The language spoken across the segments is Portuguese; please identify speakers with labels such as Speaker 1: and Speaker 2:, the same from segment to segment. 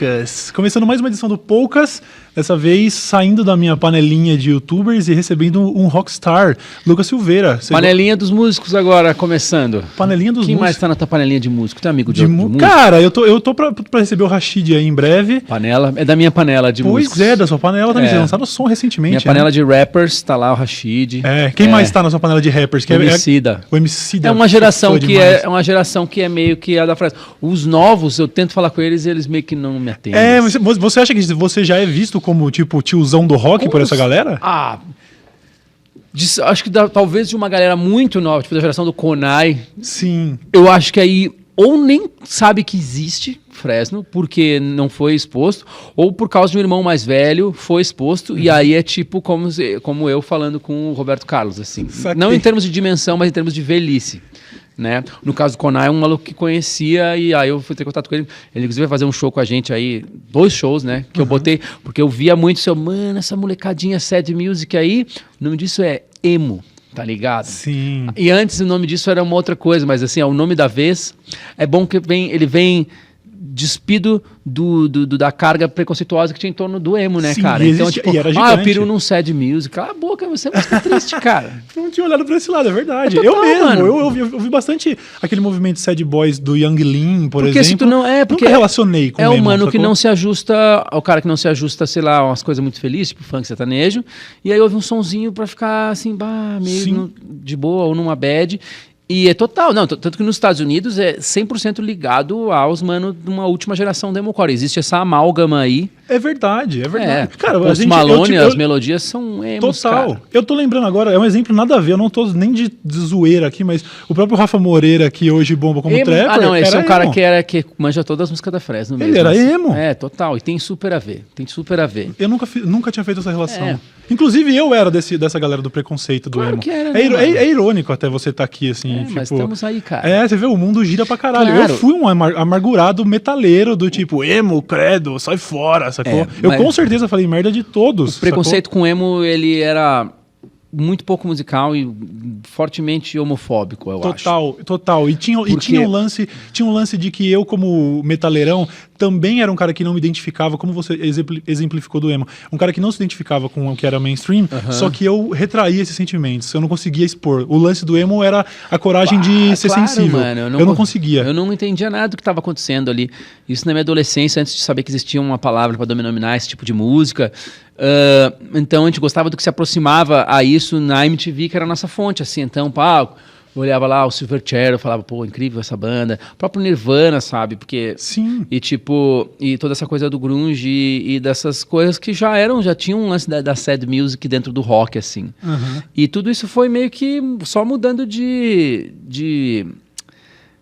Speaker 1: Poucas. Começando mais uma edição do Poucas, dessa vez saindo da minha panelinha de youtubers e recebendo um rockstar, Lucas Silveira.
Speaker 2: Panelinha dos músicos agora, começando.
Speaker 1: Panelinha dos
Speaker 2: Quem
Speaker 1: músicos.
Speaker 2: mais tá na tua panelinha de músico? Tem amigo de músico?
Speaker 1: Cara, eu tô pra receber o Rashid aí em breve.
Speaker 2: Panela, é da minha panela de músicos.
Speaker 1: Pois é, da sua panela também. Você lançaram o som recentemente.
Speaker 2: Minha panela de rappers, tá lá o Rashid.
Speaker 1: Quem mais tá na sua panela de rappers?
Speaker 2: O Emicida.
Speaker 1: O Emicida.
Speaker 2: É uma geração que é meio que a da frase. Os novos, eu tento falar com eles e eles meio que não me atendem.
Speaker 1: Mas você acha que você já é visto como, tipo, tiozão do rock por essa galera?
Speaker 2: Acho que talvez de uma galera muito nova, tipo da geração do Konai.
Speaker 1: Sim.
Speaker 2: Eu acho que aí ou nem sabe que existe Fresno, porque não foi exposto, ou por causa de um irmão mais velho foi exposto, e aí é tipo como eu falando com o Roberto Carlos, assim.
Speaker 1: Saquei.
Speaker 2: Não em termos de dimensão, mas em termos de velhice. Né? No caso do Konai, um maluco que conhecia, e aí eu fui ter contato com ele. Ele inclusive vai fazer um show com a gente aí, 2 shows, né? Que eu botei, porque eu via muito mano, essa molecadinha sad music aí, o nome disso é emo, tá ligado?
Speaker 1: Sim.
Speaker 2: E antes o nome disso era uma outra coisa, mas assim, o nome da vez é bom que ele vem despido da carga preconceituosa que tinha em torno do emo, né,
Speaker 1: Sim,
Speaker 2: cara? Então, tipo,
Speaker 1: eu
Speaker 2: piro num sad music. Cala a boca, você é música triste, cara.
Speaker 1: Eu não tinha olhado pra esse lado, é verdade.
Speaker 2: É total,
Speaker 1: eu mesmo,
Speaker 2: mano.
Speaker 1: eu vi bastante aquele movimento sad boys do Young Lean, por
Speaker 2: porque
Speaker 1: exemplo.
Speaker 2: Se tu não porque
Speaker 1: nunca relacionei com
Speaker 2: o
Speaker 1: emo,
Speaker 2: mano
Speaker 1: sacou?
Speaker 2: que não se ajusta, o cara que não se ajusta, sei lá, umas coisas muito felizes, tipo funk sertanejo, e aí ouve um sonzinho pra ficar assim, meio de boa ou numa bad. E é total, tanto que nos Estados Unidos é 100% ligado aos mano de uma última geração do emocore. Existe essa amálgama aí.
Speaker 1: É verdade.
Speaker 2: Cara, Post Malone, as melodias são emos,
Speaker 1: total.
Speaker 2: Cara.
Speaker 1: Eu tô lembrando agora, é um exemplo nada a ver, eu não tô nem de zoeira aqui, mas o próprio Rafa Moreira, que hoje bomba como trapper,
Speaker 2: esse é um cara que manja todas as músicas da Fresno mesmo.
Speaker 1: Ele era emo.
Speaker 2: É, total, e tem super a ver.
Speaker 1: Eu nunca tinha feito essa relação. Inclusive eu era dessa galera do preconceito do emo.
Speaker 2: Que era,
Speaker 1: é irônico até você estar aqui, assim.
Speaker 2: Mas estamos aí, cara.
Speaker 1: Você vê, o mundo gira pra caralho.
Speaker 2: Claro.
Speaker 1: Eu fui um amargurado metaleiro do tipo, emo, credo, sai fora, sacou? Eu com certeza falei merda de todos.
Speaker 2: O preconceito com emo, ele era muito pouco musical e fortemente homofóbico, eu acho.
Speaker 1: Total. E tinha um lance de que eu, como metaleirão, também era um cara que não me identificava, como você exemplificou do emo. Um cara que não se identificava com o que era mainstream, só que eu retraía esses sentimentos. Eu não conseguia expor. O lance do emo era a coragem de ser sensível.
Speaker 2: Mano,
Speaker 1: eu não conseguia.
Speaker 2: Eu não entendia nada do que estava acontecendo ali. Isso na minha adolescência, antes de saber que existia uma palavra para denominar esse tipo de música. Então a gente gostava do que se aproximava a isso na MTV, que era a nossa fonte, assim. Então, eu olhava lá o Silverchair, eu falava, pô, incrível essa banda. O próprio Nirvana, sabe? Porque...
Speaker 1: Sim.
Speaker 2: E toda essa coisa do grunge e dessas coisas que já tinham um lance da sad music dentro do rock, assim. E tudo isso foi meio que só mudando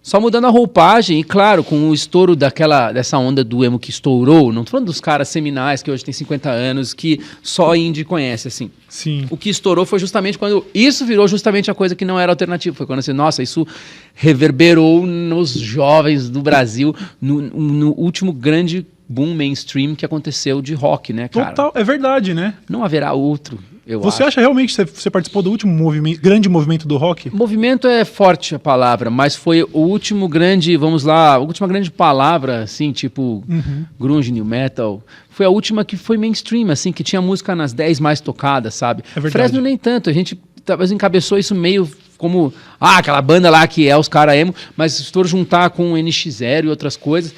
Speaker 2: só mudando a roupagem, e claro, com o estouro dessa onda do emo que estourou, não tô falando dos caras seminais que hoje tem 50 anos, que só indie conhece, assim.
Speaker 1: Sim.
Speaker 2: O que estourou foi justamente quando... Isso virou justamente a coisa que não era alternativa. Foi quando assim, nossa, isso reverberou nos jovens do Brasil, no último grande boom mainstream que aconteceu de rock, né, cara?
Speaker 1: Total, é verdade, né?
Speaker 2: Não haverá outro.
Speaker 1: Você acha realmente que você participou do último grande movimento do rock?
Speaker 2: Movimento é forte a palavra, mas foi o último grande, a última grande palavra, assim, tipo grunge, new metal. Foi a última que foi mainstream, assim, que tinha música nas 10 mais tocadas, sabe?
Speaker 1: É verdade.
Speaker 2: Fresno nem tanto, a gente talvez encabeçou isso meio como, aquela banda lá que é os caras emo, mas se for juntar com o NX0 e outras coisas,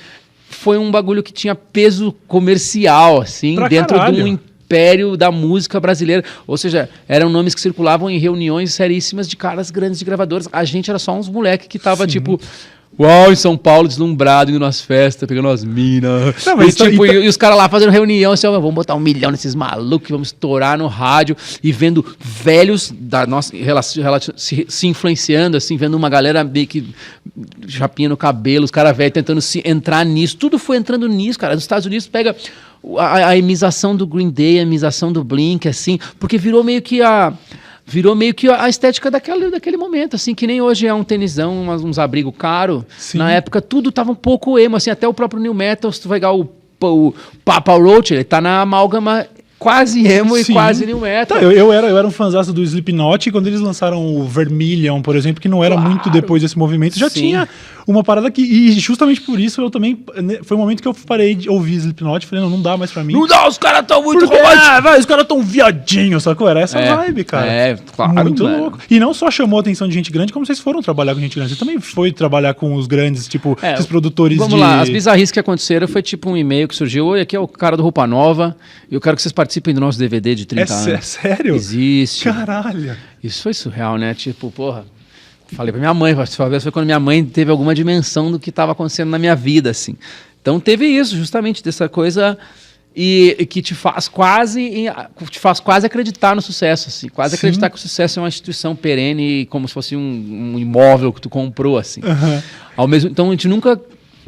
Speaker 2: foi um bagulho que tinha peso comercial, assim,
Speaker 1: pra
Speaker 2: dentro
Speaker 1: caralho.
Speaker 2: de um império da música brasileira. Ou seja, eram nomes que circulavam em reuniões seríssimas de caras grandes de gravadoras. A gente era só uns moleque que tava, tipo... Uau, em São Paulo, deslumbrado, indo nas festas, pegando as minas. E os caras lá fazendo reunião, assim, vamos botar 1 milhão nesses malucos, vamos estourar no rádio, e vendo velhos da nossa se influenciando, assim, vendo uma galera meio que chapinha no cabelo, os caras velhos tentando entrar nisso. Tudo foi entrando nisso, cara. Nos Estados Unidos pega a imização do Green Day, a imização do Blink, assim, porque virou meio que a estética daquele momento, assim, que nem hoje é um tenisão, uns abrigos caros. Na época tudo tava um pouco emo, assim, até o próprio new metal, se tu vai pegar o Papa Roach, ele tá na amálgama quase emo e quase new metal.
Speaker 1: Tá, eu era um fãzaço do Slipknot e quando eles lançaram o Vermilion, por exemplo, que não era muito depois desse movimento, já tinha uma parada que... E justamente por isso eu também... Foi um momento que eu parei de ouvir Slipknot e falei, não dá mais pra mim.
Speaker 2: Não dá, os caras tão muito
Speaker 1: românticos. Os caras tão viadinhos, sacou? Era essa vibe, cara.
Speaker 2: Claro,
Speaker 1: muito
Speaker 2: mano.
Speaker 1: louco. E não só chamou a atenção de gente grande, como vocês foram trabalhar com gente grande. Você também foi trabalhar com os grandes, tipo, esses produtores
Speaker 2: vamos lá, as bizarrices que aconteceram foi tipo um e-mail que surgiu, oi, aqui é o cara do Roupa Nova, e eu quero que vocês participem do nosso DVD de 30 anos.
Speaker 1: É sério?
Speaker 2: Existe.
Speaker 1: Caralho.
Speaker 2: Isso foi surreal, né? Tipo, porra... Falei pra minha mãe, foi quando minha mãe teve alguma dimensão do que estava acontecendo na minha vida, assim. Então teve isso, justamente, dessa coisa e que te faz quase acreditar no sucesso, assim. Quase acreditar que o sucesso é uma instituição perene, como se fosse um imóvel que tu comprou, assim. Então a gente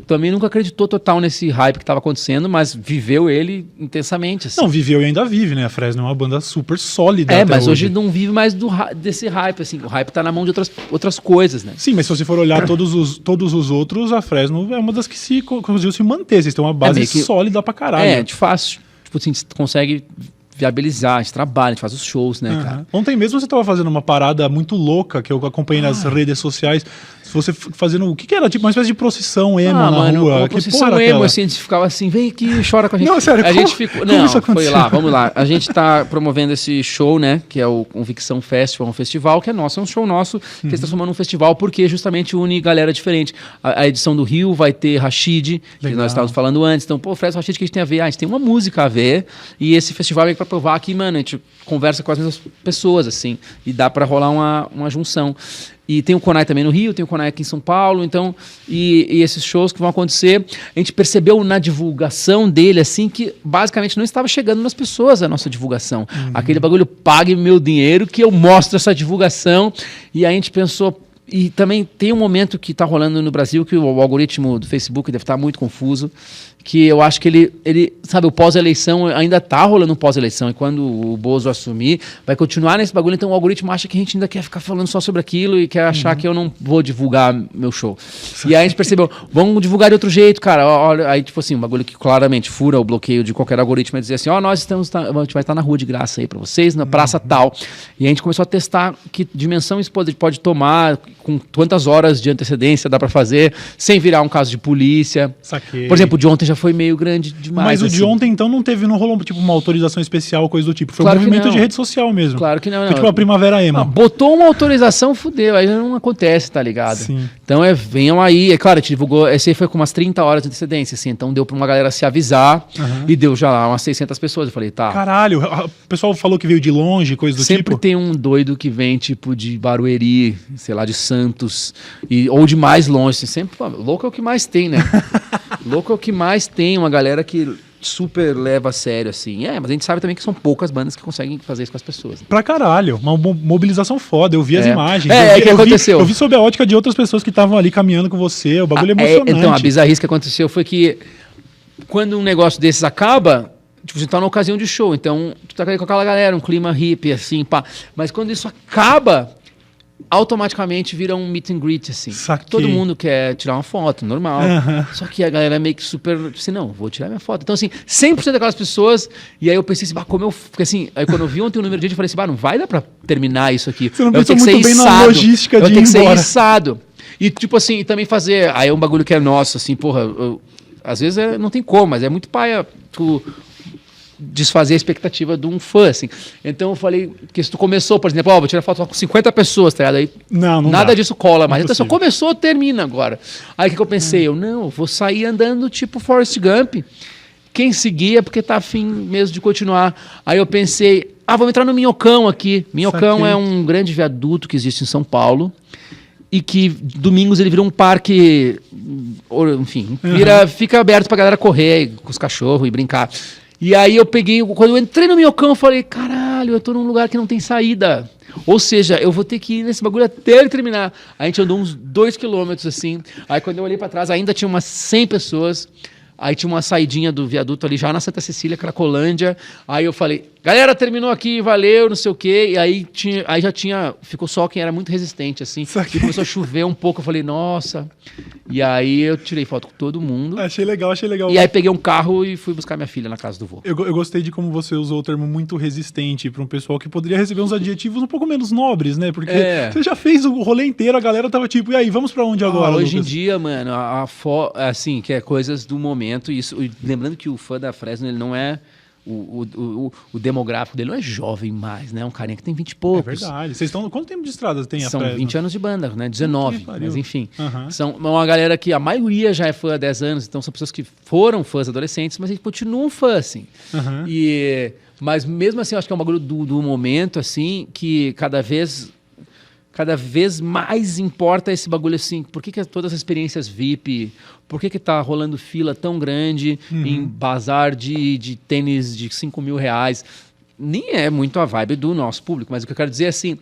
Speaker 2: também nunca acreditou total nesse hype que estava acontecendo, mas viveu ele intensamente. Assim.
Speaker 1: Não, viveu e ainda vive, né? A Fresno é uma banda super sólida.
Speaker 2: Mas hoje não vive mais desse hype, assim. O hype tá na mão de outras coisas, né?
Speaker 1: Sim, mas se você for olhar todos os outros, a Fresno é uma das que conseguiu se manter. Vocês têm uma base sólida pra caralho.
Speaker 2: É, de fácil. Tipo assim, você consegue viabilizar, a gente trabalha, a gente faz os shows, né, cara?
Speaker 1: Ontem mesmo você tava fazendo uma parada muito louca que eu acompanhei nas redes sociais. Você fazendo o que era? Tipo uma espécie de procissão emo na rua.
Speaker 2: Uma procissão emo, assim, a gente ficava assim, vem aqui, chora com a gente.
Speaker 1: Não, sério,
Speaker 2: foi lá, vamos lá. A gente tá promovendo esse show, né, que é o Convicção Festival, um festival que é nosso, é um show nosso, que está transformando num festival porque justamente une galera diferente. A edição do Rio vai ter Rashid, que nós estávamos falando antes. Então, pô, Fred, Rashid, que a gente tem a ver? A gente tem uma música a ver e esse festival é para provar que, mano, a gente conversa com as mesmas pessoas, assim, e dá para rolar uma junção. E tem o Conai também no Rio, tem o Conai aqui em São Paulo, então, e esses shows que vão acontecer, a gente percebeu na divulgação dele, assim, que basicamente não estava chegando nas pessoas a nossa divulgação. Aquele bagulho, pague meu dinheiro, que eu mostro essa divulgação, e aí a gente pensou, e também tem um momento que está rolando no Brasil, que o algoritmo do Facebook deve estar muito confuso, que eu acho que ele sabe, o pós-eleição, ainda tá rolando um pós-eleição, e quando o Bozo assumir, vai continuar nesse bagulho, então o algoritmo acha que a gente ainda quer ficar falando só sobre aquilo e quer achar que eu não vou divulgar meu show. E aí a gente percebeu, vamos divulgar de outro jeito, cara, olha, aí tipo assim, um bagulho que claramente fura o bloqueio de qualquer algoritmo, é dizer assim, nós estamos, a gente vai estar na rua de graça aí pra vocês, na praça tal, e a gente começou a testar que dimensão isso pode tomar, com quantas horas de antecedência dá pra fazer, sem virar um caso de polícia.
Speaker 1: Saquei.
Speaker 2: Por exemplo, o de ontem já foi meio grande demais.
Speaker 1: Mas o
Speaker 2: assim.
Speaker 1: de ontem, então, não rolou tipo uma autorização especial, coisa do tipo. Foi
Speaker 2: claro
Speaker 1: um movimento de rede social mesmo.
Speaker 2: Claro que não.
Speaker 1: Foi tipo a Primavera Emo.
Speaker 2: Botou uma autorização, fudeu. Aí não acontece, tá ligado?
Speaker 1: Sim.
Speaker 2: Então venham aí. É claro, a gente divulgou. Esse aí foi com umas 30 horas de antecedência, assim. Então deu pra uma galera se avisar e deu já lá umas 600 pessoas. Eu falei, tá.
Speaker 1: Caralho, o pessoal falou que veio de longe, coisa do
Speaker 2: Sempre
Speaker 1: tipo.
Speaker 2: tem um doido que vem, tipo, de Barueri, sei lá, de Santos, ou de mais longe. Assim, sempre, pô, louco é o que mais tem, né? Louco é o que mais tem, uma galera que super leva a sério, assim. Mas a gente sabe também que são poucas bandas que conseguem fazer isso com as pessoas. Né?
Speaker 1: Pra caralho, uma mobilização foda, eu vi as imagens.
Speaker 2: Que aconteceu?
Speaker 1: Eu vi sob a ótica de outras pessoas que estavam ali caminhando com você, o bagulho emocionante.
Speaker 2: Então, a bizarrice que aconteceu foi que quando um negócio desses acaba, tipo, você tá na ocasião de show, então tu tá com aquela galera, um clima hippie, assim, pá. Mas quando isso acaba, automaticamente vira um meet and greet, assim.
Speaker 1: Saquei.
Speaker 2: Todo mundo quer tirar uma foto, normal. Só que a galera é meio que super, assim, não, vou tirar minha foto. Então, assim, 100% daquelas pessoas, e aí eu pensei assim, como eu... Porque assim, aí quando eu vi ontem o número de gente, eu falei assim, não vai dar pra terminar isso aqui.
Speaker 1: Você não pensou muito bem na logística de ir embora.
Speaker 2: Eu tenho que ser içado. E, tipo assim, e também fazer... Aí é um bagulho que é nosso, assim, porra... às vezes não tem como, mas é muito paia tu desfazer a expectativa de um fã, assim. Então eu falei que se tu começou, por exemplo, vou tirar foto com 50 pessoas, tá ligado? Aí
Speaker 1: não
Speaker 2: nada
Speaker 1: dá.
Speaker 2: disso cola mais. Então só começou, termina agora. Aí o que eu pensei? Eu vou sair andando tipo Forrest Gump. Quem seguia porque tá afim mesmo de continuar. Aí eu pensei, vamos entrar no Minhocão aqui. Minhocão
Speaker 1: Saquei.
Speaker 2: é um grande viaduto que existe em São Paulo. E que domingos ele virou um parque, enfim, fica aberto pra galera correr com os cachorros e brincar. E aí quando eu entrei no Minhocão, eu falei, caralho, eu tô num lugar que não tem saída. Ou seja, eu vou ter que ir nesse bagulho até ele terminar. Aí a gente andou uns 2 quilômetros, assim. Aí quando eu olhei pra trás, ainda tinha umas 100 pessoas. Aí tinha uma saidinha do viaduto ali, já na Santa Cecília, Cracolândia. Aí eu falei, galera, terminou aqui, valeu, não sei o quê. E aí ficou só quem era muito resistente, assim. E começou a chover um pouco. Eu falei, nossa. E aí eu tirei foto com todo mundo.
Speaker 1: Achei legal.
Speaker 2: E aí peguei um carro e fui buscar minha filha na casa do vô.
Speaker 1: Eu gostei de como você usou o termo muito resistente para um pessoal que poderia receber uns adjetivos um pouco menos nobres, né? Porque você já fez o rolê inteiro, a galera tava tipo, e aí, vamos para onde agora,
Speaker 2: hoje
Speaker 1: Lucas?
Speaker 2: em dia, mano, assim, que é coisas do momento. Isso, lembrando que o fã da Fresno, ele não é... O demográfico dele não é jovem mais, né? É um carinha que tem 20 e poucos.
Speaker 1: É verdade. Vocês estão... Quanto tempo de estrada tem a
Speaker 2: São
Speaker 1: Fresno?
Speaker 2: 20 anos de banda, né? 19, mas enfim.
Speaker 1: Uhum.
Speaker 2: São uma galera que a maioria já é fã há 10 anos, então são pessoas que foram fãs adolescentes, mas eles continuam fã, assim.
Speaker 1: Uhum.
Speaker 2: Mas mesmo assim, eu acho que é um bagulho do momento, assim, que cada vez mais importa esse bagulho assim. Por que todas as experiências VIP, por que tá rolando fila tão grande em bazar de tênis de 5 mil reais? Nem é muito a vibe do nosso público, mas o que eu quero dizer é assim,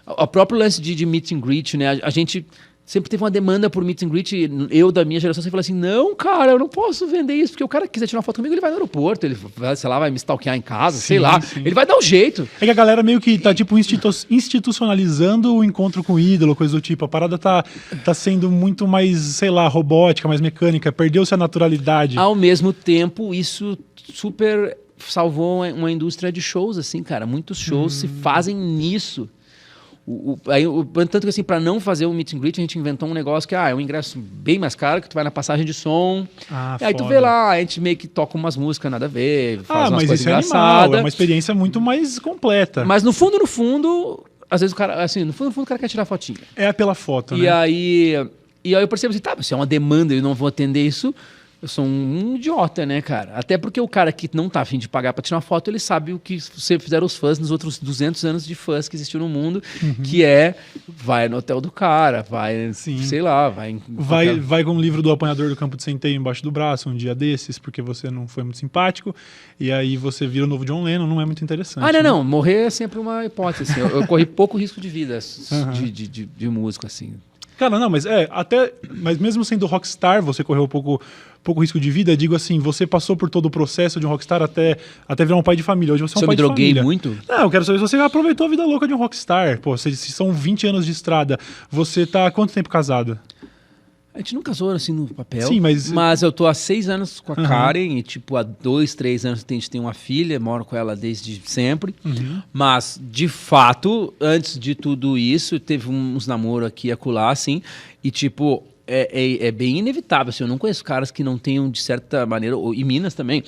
Speaker 2: o próprio lance de meet and greet, né? A gente sempre teve uma demanda por meet and greet. Eu, da minha geração, sempre falei assim, não, cara, eu não posso vender isso, porque o cara que quiser tirar uma foto comigo, ele vai no aeroporto, ele vai, sei lá, vai me stalkear em casa, sei lá. Sim. Ele vai dar um jeito.
Speaker 1: É que a galera meio que tá, tipo, institucionalizando o encontro com o ídolo, coisa do tipo. A parada tá sendo muito mais, sei lá, robótica, mais mecânica. Perdeu-se a naturalidade.
Speaker 2: Ao mesmo tempo, isso super salvou uma indústria de shows, assim, cara. Muitos shows se fazem nisso. Tanto que assim, para não fazer o meet and greet, a gente inventou um negócio que é um ingresso bem mais caro, que tu vai na passagem de som. E aí tu vê lá, a gente meio que toca umas músicas nada a ver, faz umas coisas engraçadas.
Speaker 1: É uma experiência muito mais completa.
Speaker 2: Mas no fundo, às vezes o cara, assim, no fundo o cara quer tirar fotinha.
Speaker 1: É pela foto, né?
Speaker 2: E aí eu percebo assim, se é uma demanda e eu não vou atender isso, eu sou um idiota, né, cara? Até porque o cara que não tá afim de pagar pra tirar uma foto, ele sabe o que sempre fizeram os fãs nos outros 200 anos de fãs que existiu no mundo, que vai no hotel do cara, vai, sei lá,
Speaker 1: vai com o livro do Apanhador do Campo de Centeio embaixo do braço um dia desses, porque você não foi muito simpático, e aí você vira o novo John Lennon, não é muito interessante.
Speaker 2: Não, morrer é sempre uma hipótese, assim. Eu corri pouco risco de vida de músico, assim.
Speaker 1: Cara, não, mas mas mesmo sendo rockstar, você correu pouco risco de vida. Digo assim, você passou por todo o processo de um rockstar até virar um pai de família. Hoje você é um pai de família.
Speaker 2: Eu me droguei muito?
Speaker 1: Não, eu quero saber se você aproveitou a vida louca de um rockstar. Pô, se são 20 anos de estrada, você tá há quanto tempo casado?
Speaker 2: A gente não casou assim no papel.
Speaker 1: Sim,
Speaker 2: mas eu tô há 6 anos com a Karen e tipo há 2, 3 anos a gente tem uma filha, moro com ela desde sempre. Mas de fato, antes de tudo isso, teve uns namoros aqui e acolá, assim, e tipo é bem inevitável. Assim, eu não conheço caras que não tenham de certa maneira, e Minas também,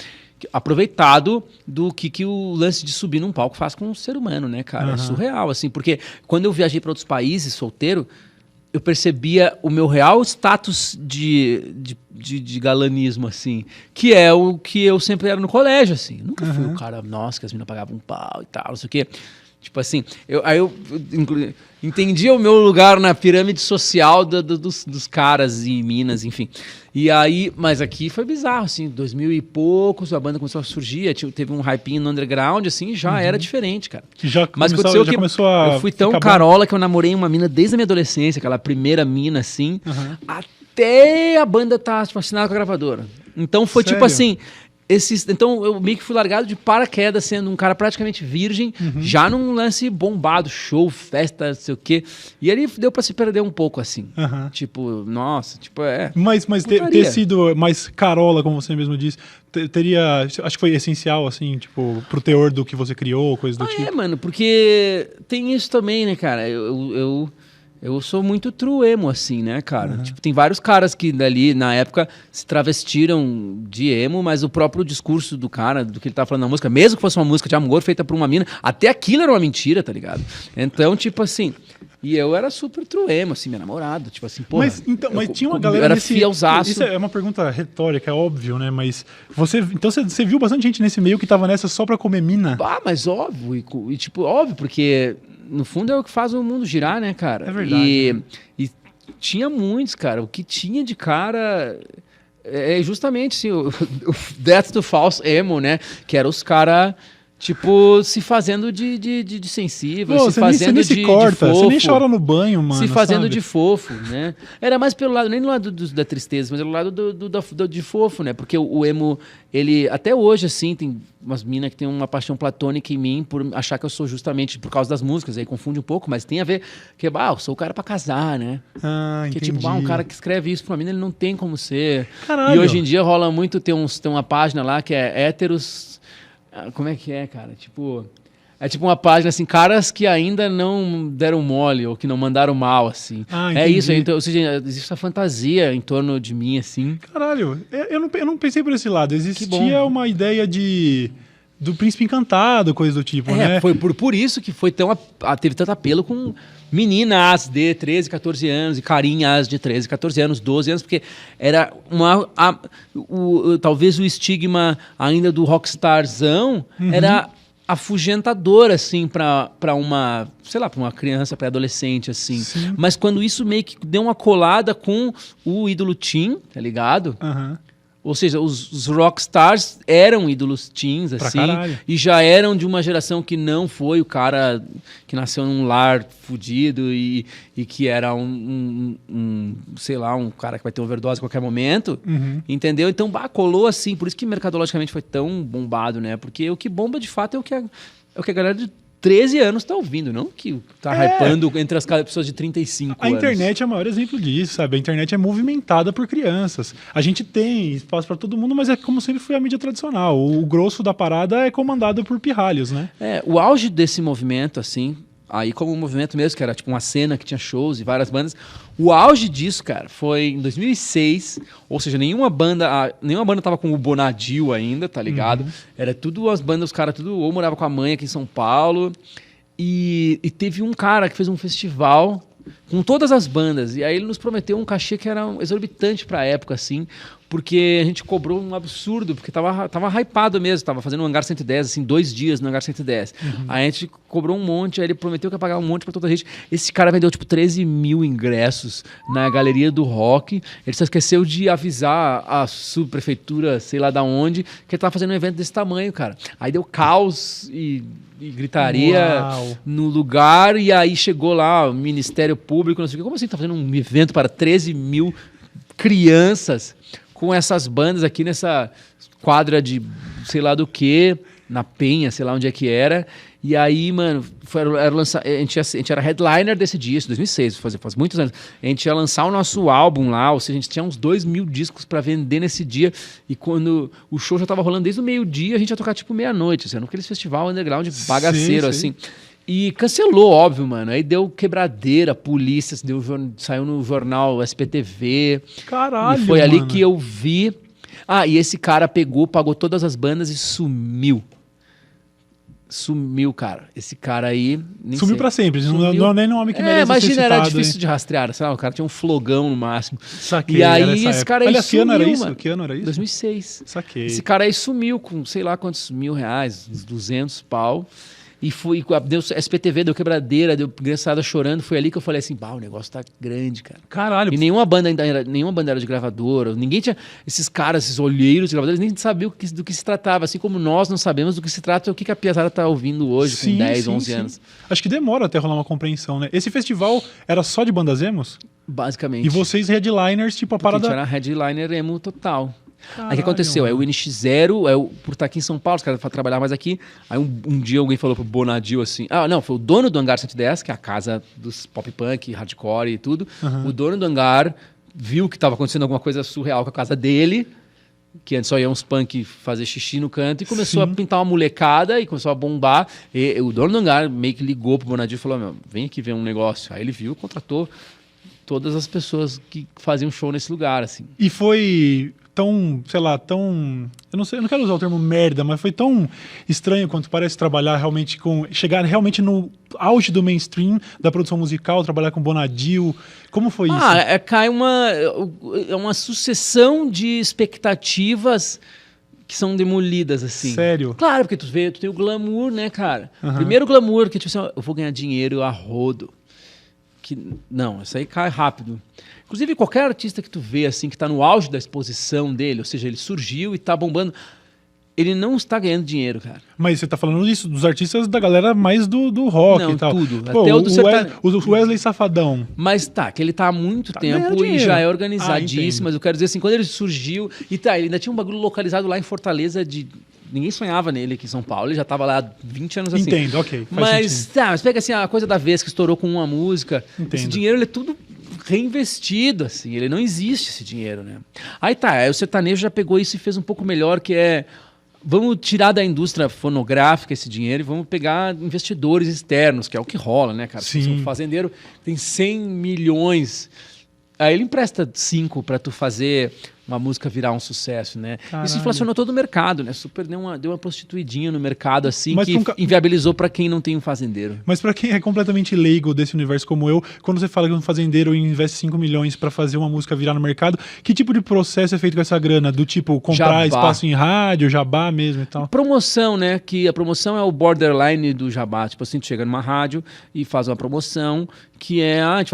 Speaker 2: aproveitado do que o lance de subir num palco faz com um ser humano, né, cara? É surreal, assim, porque quando eu viajei para outros países solteiro, eu percebia o meu real status de galanismo, assim, que é o que eu sempre era no colégio, assim. Nunca fui o cara, nossa, que as meninas pagavam um pau e tal, não sei o quê. Tipo assim, eu entendia o meu lugar na pirâmide social dos caras em Minas, enfim. E aí, mas aqui foi bizarro, assim, 2000 e poucos, a banda começou a surgir, teve um hypinho no underground, assim, já era diferente, cara. Mas aconteceu que eu fui tão carola que eu namorei uma mina desde a minha adolescência, aquela primeira mina, assim, até a banda tá tipo, assinada com a gravadora. Então foi tipo assim... Então eu meio que fui largado de paraquedas, sendo um cara praticamente virgem, já num lance bombado, show, festa, não sei o quê. E ali deu pra se perder um pouco, assim. Tipo, nossa, tipo,
Speaker 1: Mas ter sido mais carola, como você mesmo disse, teria... Acho que foi essencial, assim, tipo, pro teor do que você criou, coisa do tipo.
Speaker 2: Mano, porque tem isso também, né, cara? Eu sou muito true emo, assim, né, cara? Tipo, tem vários caras que dali, na época, se travestiram de emo, mas o próprio discurso do cara, do que ele tava falando na música, mesmo que fosse uma música de amor feita por uma mina, até aquilo era uma mentira, tá ligado? Então, tipo assim... E eu era super true emo, assim, meu namorado, tipo assim, porra...
Speaker 1: Mas tinha uma galera...
Speaker 2: Eu era fielzaço.
Speaker 1: Isso é uma pergunta retórica, é óbvio, né? Mas então você viu bastante gente nesse meio que tava nessa só pra comer mina?
Speaker 2: Mas óbvio, e tipo, óbvio, porque... No fundo é o que faz o mundo girar, né, cara?
Speaker 1: É verdade.
Speaker 2: E tinha muitos, cara. O que tinha de cara é justamente assim, o Death to False Emo, né? Que era os caras Tipo, se fazendo de sensível,
Speaker 1: Pô,
Speaker 2: se fazendo
Speaker 1: nem
Speaker 2: de
Speaker 1: se corta,
Speaker 2: fofo.
Speaker 1: você nem chora no banho, mano.
Speaker 2: Se fazendo
Speaker 1: sabe?
Speaker 2: de fofo, né? Era mais pelo lado, nem do lado da tristeza, mas pelo lado de fofo, né? Porque o emo, ele, até hoje, assim, tem umas minas que tem uma paixão platônica em mim por achar que eu sou justamente por causa das músicas, aí confunde um pouco, mas tem a ver que, eu sou o cara pra casar, né?
Speaker 1: Ah,
Speaker 2: Que
Speaker 1: entendi.
Speaker 2: tipo, um cara que escreve isso pra mim, ele não tem como ser.
Speaker 1: Caralho.
Speaker 2: E hoje em dia rola muito, tem uma página lá que é héteros. Como é que é, cara? Tipo. É tipo uma página assim, caras que ainda não deram mole ou que não mandaram mal, assim.
Speaker 1: Ah,
Speaker 2: é
Speaker 1: entendi.
Speaker 2: isso, então, ou seja, existe essa fantasia em torno de mim, assim.
Speaker 1: Caralho, eu não pensei por esse lado. Existia uma ideia do príncipe encantado, coisa do tipo, né?
Speaker 2: Foi por isso que foi teve tanto apelo com meninas de 13, 14 anos e carinhas de 13, 14 anos, 12 anos, porque era talvez o estigma ainda do rockstarzão era afugentador, assim, pra uma, sei lá, pra uma criança, pré-adolescente, assim.
Speaker 1: Sim.
Speaker 2: Mas quando isso meio que deu uma colada com o ídolo teen, tá ligado?
Speaker 1: Aham.
Speaker 2: Ou seja, os rockstars eram ídolos teens,
Speaker 1: Pra
Speaker 2: assim,
Speaker 1: caralho.
Speaker 2: e já eram de uma geração que não foi o cara que nasceu num lar fudido e que era sei lá, um cara que vai ter overdose a qualquer momento, entendeu? Então, colou assim, por isso que mercadologicamente foi tão bombado, né? Porque o que bomba de fato é o que a galera de 13 anos tá ouvindo, não que tá hypando entre as pessoas de 35 anos.
Speaker 1: A internet é o maior exemplo disso, sabe? A internet é movimentada por crianças. A gente tem espaço pra todo mundo, mas é como sempre foi a mídia tradicional. O grosso da parada é comandado por pirralhos, né?
Speaker 2: O auge desse movimento, assim, aí como um movimento mesmo, que era tipo uma cena que tinha shows e várias bandas, o auge disso, cara, foi em 2006, ou seja, nenhuma banda tava com o Bonadio ainda, tá ligado? Era tudo as bandas, os caras tudo ou morava com a mãe aqui em São Paulo, e teve um cara que fez um festival com todas as bandas, e aí ele nos prometeu um cachê que era exorbitante pra época, assim, porque a gente cobrou um absurdo, porque tava hypado mesmo, tava fazendo um Hangar 110, assim, 2 dias no Hangar 110. Aí a gente cobrou um monte, aí ele prometeu que ia pagar um monte pra toda a gente. Esse cara vendeu, tipo, 13 mil ingressos na Galeria do Rock. Ele só esqueceu de avisar a subprefeitura, sei lá da onde, que ele tava fazendo um evento desse tamanho, cara. Aí deu caos e gritaria no lugar, e aí chegou lá o Ministério Público, não sei o que. Como assim tá fazendo um evento para 13 mil crianças com essas bandas aqui nessa quadra de sei lá do que, na Penha, sei lá onde é que era. E aí, mano, a gente era headliner desse dia, isso 2006, faz muitos anos. A gente ia lançar o nosso álbum lá, ou seja, a gente tinha uns 2 mil discos pra vender nesse dia. E quando o show já tava rolando desde o meio-dia, a gente ia tocar tipo meia-noite, assim, naquele festival underground bagaceiro, assim. E cancelou, óbvio, mano. Aí deu quebradeira, polícia, saiu no jornal SPTV.
Speaker 1: Caralho,
Speaker 2: e foi ali
Speaker 1: mano.
Speaker 2: que eu vi. E esse cara pagou todas as bandas e sumiu. Sumiu, cara. Esse cara aí...
Speaker 1: Sumiu pra sempre. Sumiu. Não é nem nome que merece
Speaker 2: imagina,
Speaker 1: ser citado,
Speaker 2: era difícil de rastrear. Sei lá, o cara tinha um flogão no máximo.
Speaker 1: Saquei,
Speaker 2: e aí esse cara aí
Speaker 1: Aliás,
Speaker 2: sumiu,
Speaker 1: que ano era isso?
Speaker 2: mano.
Speaker 1: Que ano era isso?
Speaker 2: 2006.
Speaker 1: Saquei.
Speaker 2: Esse cara aí sumiu com sei lá quantos R$1.000, uns 200 pau. E deu SPTV, deu quebradeira, deu criançada chorando. Foi ali que eu falei assim, o negócio tá grande, cara.
Speaker 1: Caralho.
Speaker 2: E nenhuma banda era de gravadora. Ninguém tinha... Esses caras, esses olheiros de gravadores, nem sabiam do que se tratava. Assim como nós não sabemos do que se trata, o que a piazada tá ouvindo hoje, com 10, 11 anos.
Speaker 1: Acho que demora até rolar uma compreensão, né? Esse festival era só de bandas emos?
Speaker 2: Basicamente.
Speaker 1: E vocês headliners, tipo a parada...
Speaker 2: A gente era headliner emo total.
Speaker 1: Caralho,
Speaker 2: aí o que aconteceu?
Speaker 1: mano.
Speaker 2: Aí o NX0, por estar aqui em São Paulo, os caras para trabalhar mais aqui. Aí um dia alguém falou pro Bonadio assim... não, foi o dono do Hangar 110, que é a casa dos pop punk, hardcore e tudo. O dono do Hangar viu que estava acontecendo alguma coisa surreal com a casa dele, que antes só ia uns punk fazer xixi no canto, e começou a pintar uma molecada e começou a bombar. E o dono do Hangar meio que ligou pro Bonadio e falou, vem aqui ver um negócio. Aí ele viu, contratou todas as pessoas que faziam show nesse lugar, assim.
Speaker 1: E foi tão, sei lá, tão... Eu não quero usar o termo merda, mas foi tão estranho quanto parece trabalhar realmente com... Chegar realmente no auge do mainstream da produção musical, trabalhar com Bonadio. Como foi isso?
Speaker 2: Cai uma sucessão de expectativas que são demolidas, assim.
Speaker 1: Sério?
Speaker 2: Claro, porque tu tem o glamour, né, cara? Primeiro o glamour, que tipo assim, eu vou ganhar dinheiro a rodo. Não, isso aí cai rápido. Inclusive, qualquer artista que tu vê, assim, que tá no auge da exposição dele, ou seja, ele surgiu e tá bombando, ele não está ganhando dinheiro, cara.
Speaker 1: Mas você tá falando isso dos artistas da galera mais do rock
Speaker 2: Não,
Speaker 1: e tal.
Speaker 2: tudo.
Speaker 1: Pô,
Speaker 2: Até o do
Speaker 1: o Wesley Safadão.
Speaker 2: Mas tá, que ele tá há muito tempo
Speaker 1: ganhando
Speaker 2: e
Speaker 1: dinheiro.
Speaker 2: já é organizadíssimo,
Speaker 1: Ah,
Speaker 2: mas eu quero dizer assim, quando ele surgiu, e tá, ele ainda tinha um bagulho localizado lá em Fortaleza de... Ninguém sonhava nele aqui em São Paulo, ele já tava lá há 20 anos assim.
Speaker 1: Entendo, ok.
Speaker 2: Mas pega assim, a coisa da vez que estourou com uma música, esse dinheiro ele é tudo reinvestido, assim, ele não existe esse dinheiro, né? Aí tá, aí o sertanejo já pegou isso e fez um pouco melhor, que é... Vamos tirar da indústria fonográfica esse dinheiro e vamos pegar investidores externos, que é o que rola, né, cara?
Speaker 1: Sim.
Speaker 2: Um fazendeiro tem 100 milhões, aí ele empresta 5 para tu fazer uma música virar um sucesso, né?
Speaker 1: Caralho.
Speaker 2: Isso inflacionou todo o mercado, né? Super deu uma prostituidinha no mercado, assim,
Speaker 1: Mas
Speaker 2: que inviabilizou para quem não tem um fazendeiro.
Speaker 1: Mas para quem é completamente leigo desse universo como eu, quando você fala que um fazendeiro investe 5 milhões para fazer uma música virar no mercado, que tipo de processo é feito com essa grana? Do tipo, comprar
Speaker 2: Jabá.
Speaker 1: espaço em rádio, jabá mesmo e tal?
Speaker 2: Promoção, né? Que a promoção é o borderline do jabá. Tipo assim, tu chega numa rádio e faz uma promoção que é, a gente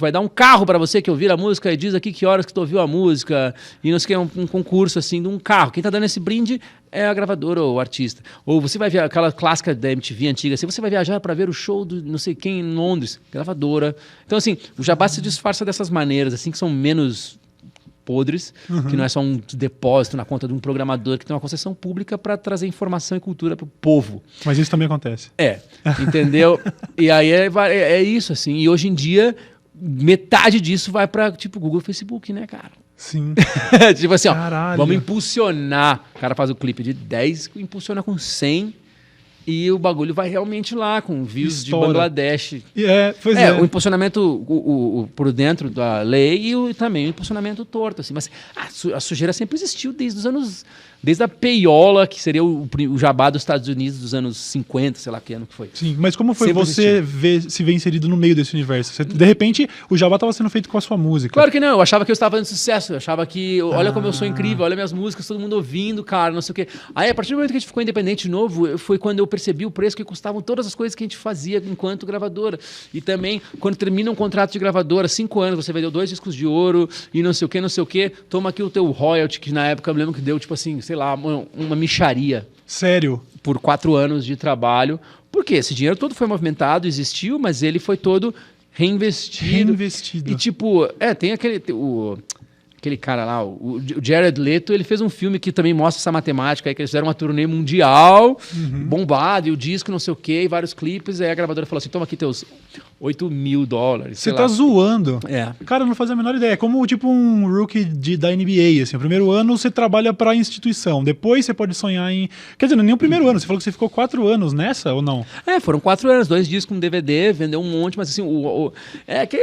Speaker 2: vai dar um carro para você que ouvir a música e diz aqui que horas que tu ouviu a música e não sei o que, um concurso assim de um carro. Quem tá dando esse brinde é a gravadora ou o artista. Ou você vai ver aquela clássica da MTV antiga, assim, você vai viajar para ver o show do não sei quem em Londres, gravadora. Então assim, o jabá se disfarça dessas maneiras, assim, que são menos podres, que não é só um depósito na conta de um programador que tem uma concessão pública para trazer informação e cultura para o povo.
Speaker 1: Mas isso também acontece.
Speaker 2: Entendeu? E aí é isso, assim. E hoje em dia, metade disso vai para, tipo, Google e Facebook, né, cara?
Speaker 1: Sim.
Speaker 2: Tipo assim, ó,
Speaker 1: Caralho.
Speaker 2: vamos impulsionar. O cara faz o clipe de 10, impulsiona com 100 e o bagulho vai realmente lá, com views de Bangladesh.
Speaker 1: Pois é.
Speaker 2: O impulsionamento por dentro da lei e também o impulsionamento torto, assim. Mas a sujeira sempre existiu desde a peiola, que seria o jabá dos Estados Unidos dos anos 50, sei lá que ano que foi.
Speaker 1: Sim, mas como foi
Speaker 2: Sempre
Speaker 1: você se ver inserido no meio desse universo? Você, de repente, o jabá estava sendo feito com a sua música.
Speaker 2: Claro que não, eu achava que eu estava fazendo sucesso, eu achava que, olha como eu sou incrível, olha minhas músicas, todo mundo ouvindo, cara, não sei o quê. Aí, a partir do momento que a gente ficou independente de novo, foi quando eu percebi o preço que custavam todas as coisas que a gente fazia enquanto gravadora. E também, quando termina um contrato de gravadora, 5 anos, você vendeu 2 discos de ouro e não sei o quê, toma aqui o teu royalty, que na época eu lembro que deu, tipo assim, sei lá, uma mixaria.
Speaker 1: Sério?
Speaker 2: Por 4 anos de trabalho. Porque esse dinheiro todo foi movimentado, existiu, mas ele foi todo reinvestido. E tipo, tem aquele cara lá, o Jared Leto, ele fez um filme que também mostra essa matemática aí, que eles fizeram uma turnê mundial, bombado, e o disco não sei o quê, e vários clipes, aí a gravadora falou assim, toma aqui teus $8 mil.
Speaker 1: Você tá zoando.
Speaker 2: É.
Speaker 1: Cara, eu não fazia a menor ideia. É como tipo um rookie da NBA, assim. O primeiro ano você trabalha pra instituição, depois você pode sonhar em... Quer dizer, não é nem o primeiro ano, você falou que você ficou 4 anos nessa, ou não?
Speaker 2: Foram 4 anos, 2 discos, um DVD, vendeu um monte, mas assim,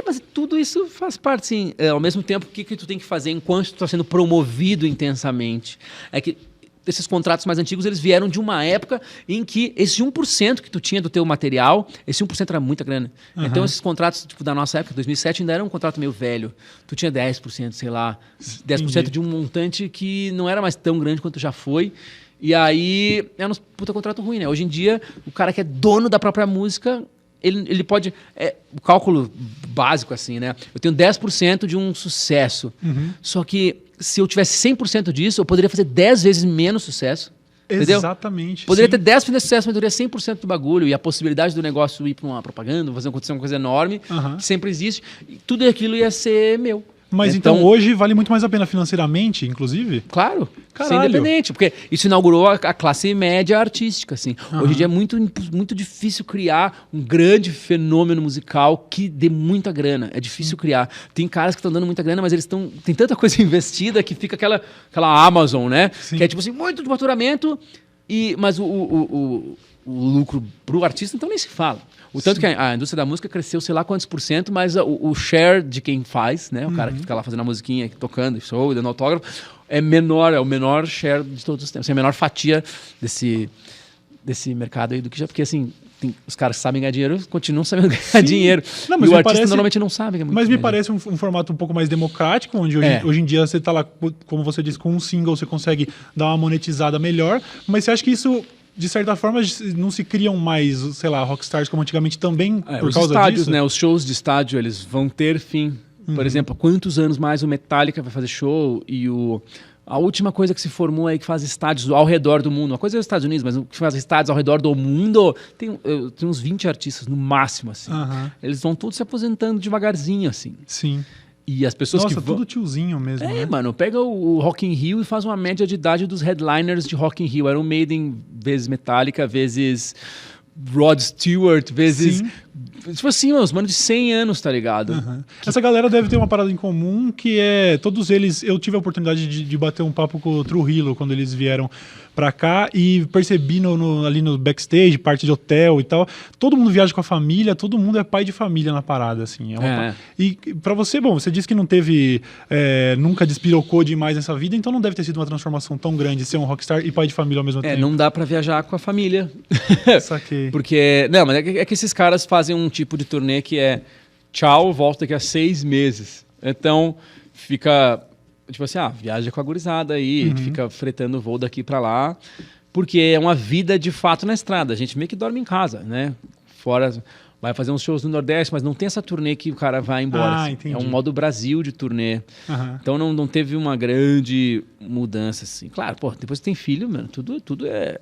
Speaker 2: mas tudo isso faz parte, assim, ao mesmo tempo, o que tu tem que fazer enquanto tu tá sendo promovido intensamente? É que esses contratos mais antigos, eles vieram de uma época em que esse 1% que tu tinha do teu material, esse 1% era muita grana. Então, esses contratos, tipo, da nossa época, 2007, ainda era um contrato meio velho. Tu tinha 10%, sei lá, 10% de um montante que não era mais tão grande quanto já foi. E aí, é um puta contrato ruim, né? Hoje em dia, o cara que é dono da própria música, ele pode... o cálculo básico, assim, né? Eu tenho 10% de um sucesso. Só que se eu tivesse 100% disso, eu poderia fazer 10 vezes menos sucesso. Entendeu?
Speaker 1: Exatamente.
Speaker 2: Poderia ter 10% de sucesso, mas eu teria 100% do bagulho. E a possibilidade do negócio ir para uma propaganda, acontecer uma coisa enorme, que sempre existe. E tudo aquilo ia ser meu.
Speaker 1: Mas então hoje vale muito mais a pena financeiramente, inclusive?
Speaker 2: Claro,
Speaker 1: Caralho.
Speaker 2: ser independente, porque isso inaugurou a classe média artística, assim. Hoje em dia é muito difícil criar um grande fenômeno musical que dê muita grana. É difícil criar. Tem caras que estão dando muita grana, mas eles tem tanta coisa investida que fica aquela Amazon, né?
Speaker 1: Sim.
Speaker 2: Que é tipo assim, muito de faturamento, mas o lucro pro artista então nem se fala. O tanto que a indústria da música cresceu sei lá quantos %, mas o share de quem faz, né? O cara que fica lá fazendo a musiquinha, tocando, show, dando autógrafo, é o menor share de todos os tempos. É a menor fatia desse mercado aí do que já... Porque assim, os caras que sabem ganhar dinheiro continuam sabendo ganhar dinheiro. Não, mas e o artista normalmente não sabe.
Speaker 1: Mas me parece um formato um pouco mais democrático, onde hoje em dia você tá lá, como você disse, com um single você consegue dar uma monetizada melhor, mas você acha que isso... De certa forma, não se criam mais, sei lá, rockstars como antigamente também por
Speaker 2: os
Speaker 1: causa
Speaker 2: estádios,
Speaker 1: disso?
Speaker 2: Né? Os shows de estádio, eles vão ter fim. Por exemplo, quantos anos mais o Metallica vai fazer show e A última coisa que se formou aí, que faz estádios ao redor do mundo, uma coisa é os Estados Unidos, mas que faz estádios ao redor do mundo, tem uns 20 artistas no máximo, assim. Eles vão todos se aposentando devagarzinho, assim.
Speaker 1: Sim.
Speaker 2: E as pessoas
Speaker 1: Nossa,
Speaker 2: que vão...
Speaker 1: tudo tiozinho mesmo, né?
Speaker 2: Mano, pega o Rock in Rio e faz uma média de idade dos headliners de Rock in Rio. Iron Maiden vezes Metallica, vezes Rod Stewart, vezes...
Speaker 1: Sim.
Speaker 2: Tipo assim, os manos de 100 anos, tá ligado?
Speaker 1: Essa galera deve ter uma parada em comum, que é... Todos eles... Eu tive a oportunidade de bater um papo com o Trujillo quando eles vieram pra cá e percebi ali no backstage, parte de hotel e tal, todo mundo viaja com a família, todo mundo é pai de família na parada, assim. E pra você, bom, você disse que não teve... nunca despirocou demais nessa vida, então não deve ter sido uma transformação tão grande ser um rockstar e pai de família ao mesmo tempo.
Speaker 2: Não dá pra viajar com a família.
Speaker 1: Saquei.
Speaker 2: Porque... Não, mas é que esses caras fazem um tipo de turnê que é tchau, volta daqui a 6 meses. Então, fica... Tipo assim, viaja com a gurizada aí, fica fretando voo daqui pra lá, porque é uma vida de fato na estrada. A gente meio que dorme em casa, né? Fora, vai fazer uns shows no Nordeste, mas não tem essa turnê que o cara vai embora. Assim. É um modo Brasil de turnê. Então não teve uma grande mudança, assim. Claro, pô, depois que tem filho, mano, tudo é...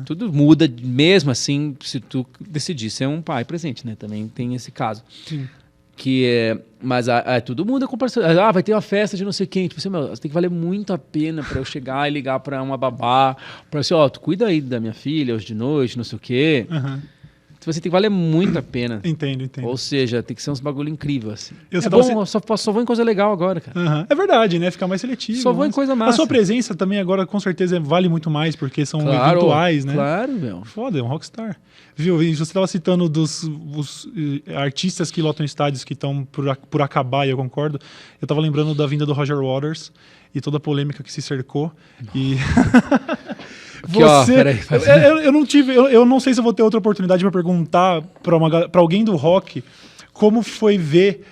Speaker 2: Tudo muda mesmo assim, se tu decidir ser um pai presente, né? Também tem esse caso.
Speaker 1: Sim.
Speaker 2: Mas tudo muda com comparação. Vai ter uma festa de não sei quem. Tipo assim, meu, tem que valer muito a pena pra eu chegar e ligar pra uma babá. Pra assim, tu cuida aí da minha filha hoje de noite, não sei o quê. Tipo assim, tem que valer muito a pena.
Speaker 1: Entendo.
Speaker 2: Ou seja, tem que ser uns bagulho incrível, assim. Só vou em coisa legal agora, cara.
Speaker 1: É verdade, né? Ficar mais seletivo.
Speaker 2: Só vou em coisa massa.
Speaker 1: A sua presença também agora, com certeza, vale muito mais, porque são eventuais, né?
Speaker 2: Claro, meu.
Speaker 1: Foda, é um rockstar. Viu? E você estava citando os artistas que lotam estádios que estão por acabar, e eu concordo. Eu estava lembrando da vinda do Roger Waters e toda a polêmica que se cercou. E... Peraí, eu não sei se eu vou ter outra oportunidade para perguntar para alguém do rock como foi ver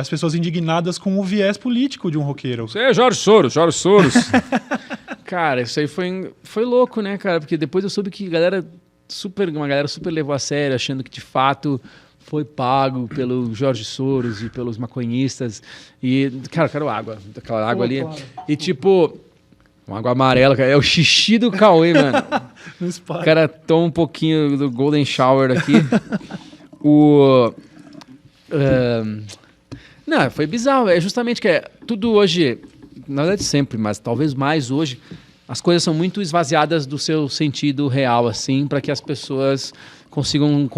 Speaker 1: as pessoas indignadas com o viés político de um roqueiro.
Speaker 2: Você é Jorge Soros. Cara, isso aí foi louco, né, cara? Porque depois eu soube que uma galera super levou a sério, achando que de fato foi pago pelo Jorge Soros e pelos maconhistas. E, cara, eu quero água. Aquela água ali. Claro. E tipo... Uma água amarela, cara. É o xixi do Cauê, mano. O cara toma um pouquinho do Golden Shower aqui. Não, foi bizarro. É justamente que tudo hoje, na verdade sempre, mas talvez mais hoje, as coisas são muito esvaziadas do seu sentido real, assim, para que as pessoas consigam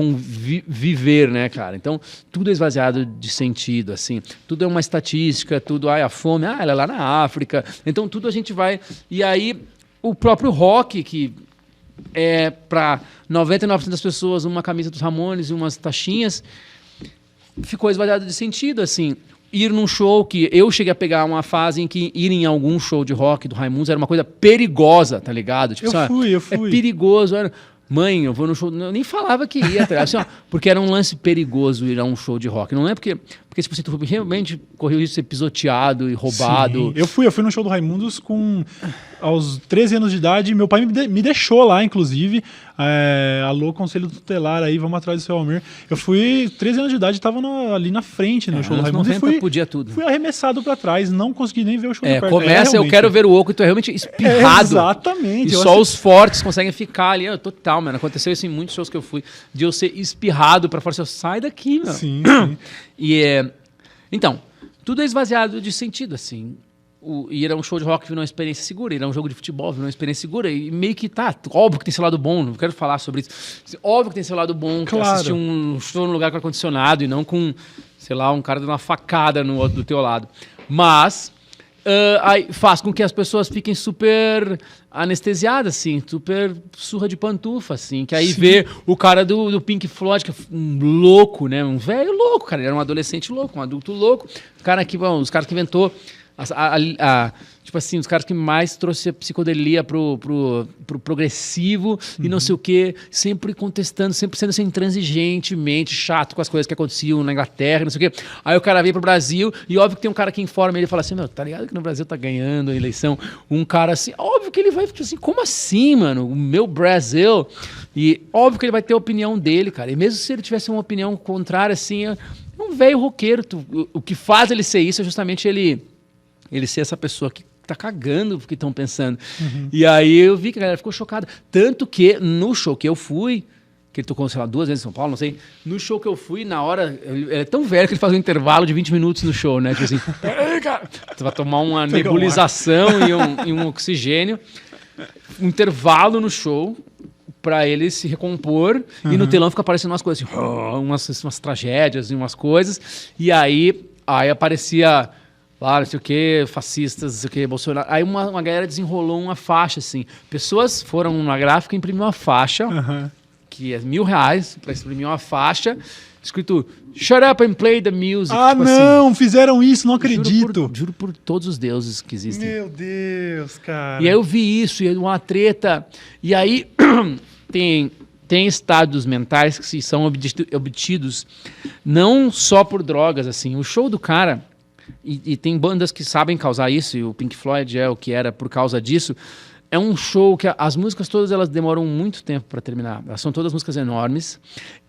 Speaker 2: viver, né, cara? Então, tudo é esvaziado de sentido, assim. Tudo é uma estatística, tudo, a fome, ela é lá na África. Então, tudo a gente vai... E aí, o próprio rock, que é para 99% das pessoas uma camisa dos Ramones e umas taxinhas, ficou esvaziado de sentido, assim. Ir num show que eu cheguei a pegar uma fase em que ir em algum show de rock do Raimundos era uma coisa perigosa, tá ligado? Tipo,
Speaker 1: eu fui.
Speaker 2: É perigoso, mãe, eu vou no show... Eu nem falava que ia, assim, porque era um lance perigoso ir a um show de rock. Não é porque tipo assim, tu realmente correu risco de ser pisoteado e roubado.
Speaker 1: Sim. Eu fui no show do Raimundos aos 13 anos de idade. Meu pai me deixou lá, inclusive. Alô, conselho tutelar aí, vamos atrás do seu Almir. Eu fui 13 anos de idade, estava ali na frente no show do Raimundos. E
Speaker 2: podia tudo.
Speaker 1: Fui arremessado pra trás, não consegui nem ver o show de perto.
Speaker 2: Começa, eu quero ver o oco e tu é realmente espirrado.
Speaker 1: Exatamente.
Speaker 2: E só os fortes conseguem ficar ali. Total, mano. Aconteceu isso em muitos shows que eu fui, de eu ser espirrado pra fora. Sai daqui, meu.
Speaker 1: Sim.
Speaker 2: Então, tudo é esvaziado de sentido, assim. Ir a um show de rock virou uma experiência segura, ir a um jogo de futebol virou uma experiência segura, e meio que óbvio que tem seu lado bom, não quero falar sobre isso. Óbvio que tem seu lado bom,
Speaker 1: claro.
Speaker 2: Que assistir um show num lugar com ar-condicionado e não com, sei lá, um cara dando uma facada do teu lado. Mas aí faz com que as pessoas fiquem super anestesiadas, assim, super surra de pantufa, assim, que aí vê o cara do Pink Floyd, que é um louco, né, um velho louco, cara, ele era um adolescente louco, um adulto louco, os caras que inventou tipo assim, os caras que mais trouxe a psicodelia pro progressivo e não sei o quê, sempre contestando, sempre sendo assim, intransigentemente chato com as coisas que aconteciam na Inglaterra, não sei o quê. Aí o cara vem pro Brasil e óbvio que tem um cara que informa ele e fala assim, tá ligado que no Brasil tá ganhando a eleição um cara assim, óbvio que ele vai tipo assim, como assim, mano? O meu Brasil? E óbvio que ele vai ter a opinião dele, cara. E mesmo se ele tivesse uma opinião contrária, assim, é um velho roqueiro. O que faz ele ser isso é justamente ele ser essa pessoa que tá cagando porque estão pensando. E aí eu vi que a galera ficou chocada. Tanto que no show que eu fui, que ele tocou, sei lá, 2 vezes em São Paulo, não sei. No show que eu fui, na hora... Ele é tão velho que ele faz um intervalo de 20 minutos no show, né? Tipo assim, peraí, cara. Você vai tomar uma nebulização e um oxigênio. Um intervalo no show pra ele se recompor. E no telão fica aparecendo umas coisas assim, umas tragédias e umas coisas. E aí aparecia... Lá, não sei o que, fascistas, não sei o que, Bolsonaro. Aí uma galera desenrolou uma faixa, assim. Pessoas foram na gráfica e imprimiram uma faixa... que é R$1.000 para imprimir uma faixa, escrito Shut up and play the music.
Speaker 1: Ah, tipo não, assim, fizeram isso, não acredito.
Speaker 2: Juro por todos os deuses que existem.
Speaker 1: Meu Deus, cara.
Speaker 2: E aí eu vi isso, e uma treta. E aí tem estados mentais que são obtidos não só por drogas, assim. O show do cara, e tem bandas que sabem causar isso, e o Pink Floyd é o que era por causa disso. É um show que as músicas todas elas demoram muito tempo para terminar. Elas são todas músicas enormes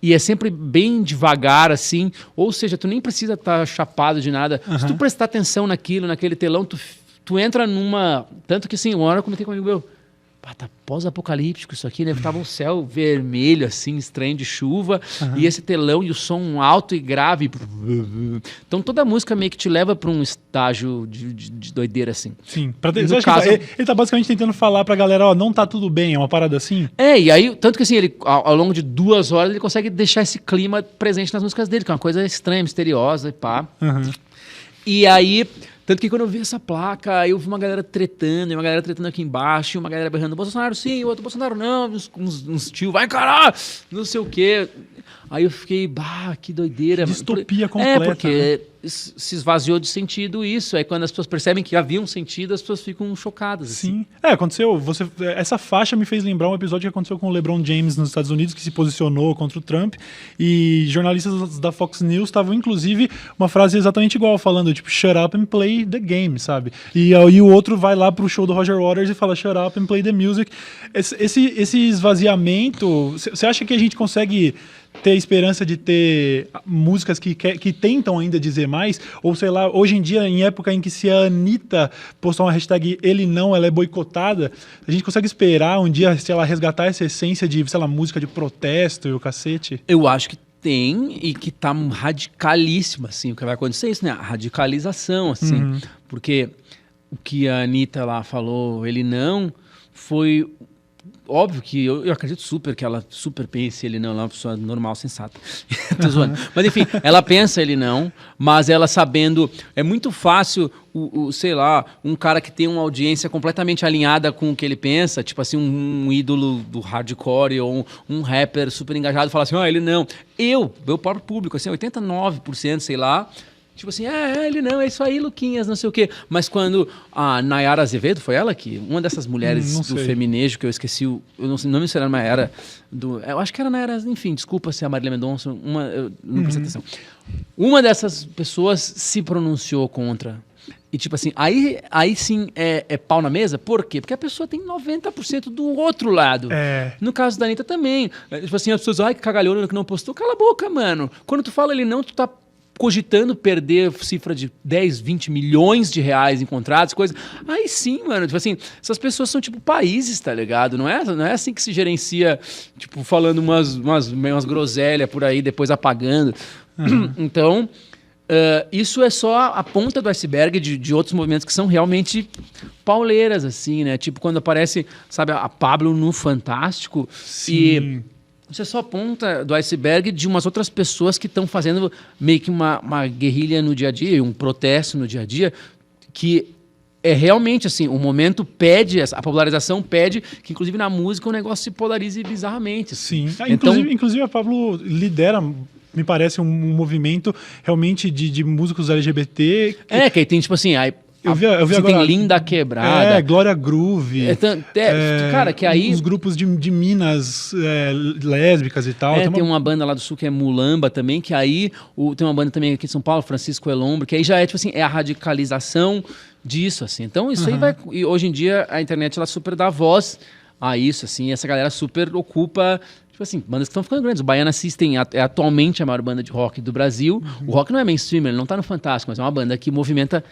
Speaker 2: e é sempre bem devagar, assim. Ou seja, tu nem precisa estar chapado de nada. Se tu prestar atenção naquele telão, tu entra numa... Tanto que, assim, uma hora eu comentei comigo, meu... Tá pós-apocalíptico isso aqui, né? Tava um céu vermelho, assim, estranho de chuva, e esse telão e o som alto e grave. Então toda a música meio que te leva para um estágio de doideira, assim.
Speaker 1: Sim. Ele tá basicamente tentando falar pra galera, ó, não tá tudo bem, é uma parada assim?
Speaker 2: E aí, tanto que assim, ele, ao longo de 2 horas, ele consegue deixar esse clima presente nas músicas dele, que é uma coisa estranha, misteriosa e pá. E aí... Tanto que quando eu vi essa placa, eu vi uma galera tretando, e uma galera tretando aqui embaixo, e uma galera berrando, Bolsonaro sim, o outro Bolsonaro não, uns tios, vai encarar, não sei o quê. Aí eu fiquei, que doideira.
Speaker 1: Distopia completa.
Speaker 2: Porque se esvaziou de sentido isso. Aí quando as pessoas percebem que havia um sentido, as pessoas ficam chocadas.
Speaker 1: Sim. Assim. Aconteceu. Essa faixa me fez lembrar um episódio que aconteceu com o LeBron James nos Estados Unidos, que se posicionou contra o Trump. E jornalistas da Fox News estavam, inclusive, uma frase exatamente igual, falando, tipo, shut up and play the game, sabe? E aí o outro vai lá pro show do Roger Waters e fala, shut up and play the music. Esse esvaziamento, você acha que a gente consegue ter esperança de ter músicas que tentam ainda dizer mais? Ou sei lá, hoje em dia, em época em que se a Anitta postar uma hashtag ele não, ela é boicotada, a gente consegue esperar um dia, sei lá, resgatar essa essência de, sei lá, música de protesto e o cacete?
Speaker 2: Eu acho que tem e que tá radicalíssima, assim, o que vai acontecer é isso, né? A radicalização, assim, porque o que a Anitta lá falou, ele não, foi... Óbvio que eu acredito super que ela super pense ele não, ela é uma pessoa normal, sensata. Tô zoando. Mas enfim, ela pensa ele não, mas ela sabendo... É muito fácil, sei lá, um cara que tem uma audiência completamente alinhada com o que ele pensa, tipo assim, um ídolo do hardcore ou um rapper super engajado, falar assim, ele não. Meu próprio público, assim, 89%, sei lá... Tipo assim, ele não, é isso aí, Luquinhas, não sei o quê. Mas quando a Nayara Azevedo, foi ela que... Uma dessas mulheres do feminejo, que eu esqueci, eu não sei se era uma era do... Eu acho que era Nayara, enfim, desculpa se é a Marília Mendonça, eu não prestei atenção. Uma dessas pessoas se pronunciou contra. E tipo assim, aí sim é pau na mesa. Por quê? Porque a pessoa tem 90% do outro lado. No caso da Anitta também. Tipo assim, as pessoas, que cagalhona que não postou. Cala a boca, mano. Quando tu fala ele não, tu tá cogitando perder cifra de 10, 20 milhões de reais em contratos, coisa. Aí sim, mano, tipo assim, essas pessoas são tipo países, tá ligado? Não é assim que se gerencia, tipo, falando umas groselhas por aí, depois apagando. Então, isso é só a ponta do iceberg de outros movimentos que são realmente pauleiras, assim, né? Tipo, quando aparece, sabe, a Pablo no Fantástico. Sim. Isso é só a ponta do iceberg de umas outras pessoas que estão fazendo meio que uma guerrilha no dia a dia, um protesto no dia a dia, que é realmente assim, o momento pede, a popularização pede que, inclusive, na música o negócio se polarize bizarramente. Assim.
Speaker 1: Sim, inclusive a Pablo lidera... Me parece um movimento realmente de músicos LGBT.
Speaker 2: Que aí tem, tipo assim...
Speaker 1: Eu vi agora,
Speaker 2: tem Linda Quebrada.
Speaker 1: Glória Groove.
Speaker 2: Cara, que aí...
Speaker 1: Os grupos de minas lésbicas e tal.
Speaker 2: Tem uma banda lá do Sul que é Mulamba também, que aí... tem uma banda também aqui de São Paulo, Francisco Elombre, que aí já é, tipo assim, a radicalização disso, assim. Então, isso aí vai... E hoje em dia, a internet, ela super dá voz a isso, assim. Essa galera super ocupa... Tipo assim, bandas que estão ficando grandes. O Baiana System é atualmente a maior banda de rock do Brasil. O rock não é mainstream, ele não tá no Fantástico, mas é uma banda que movimenta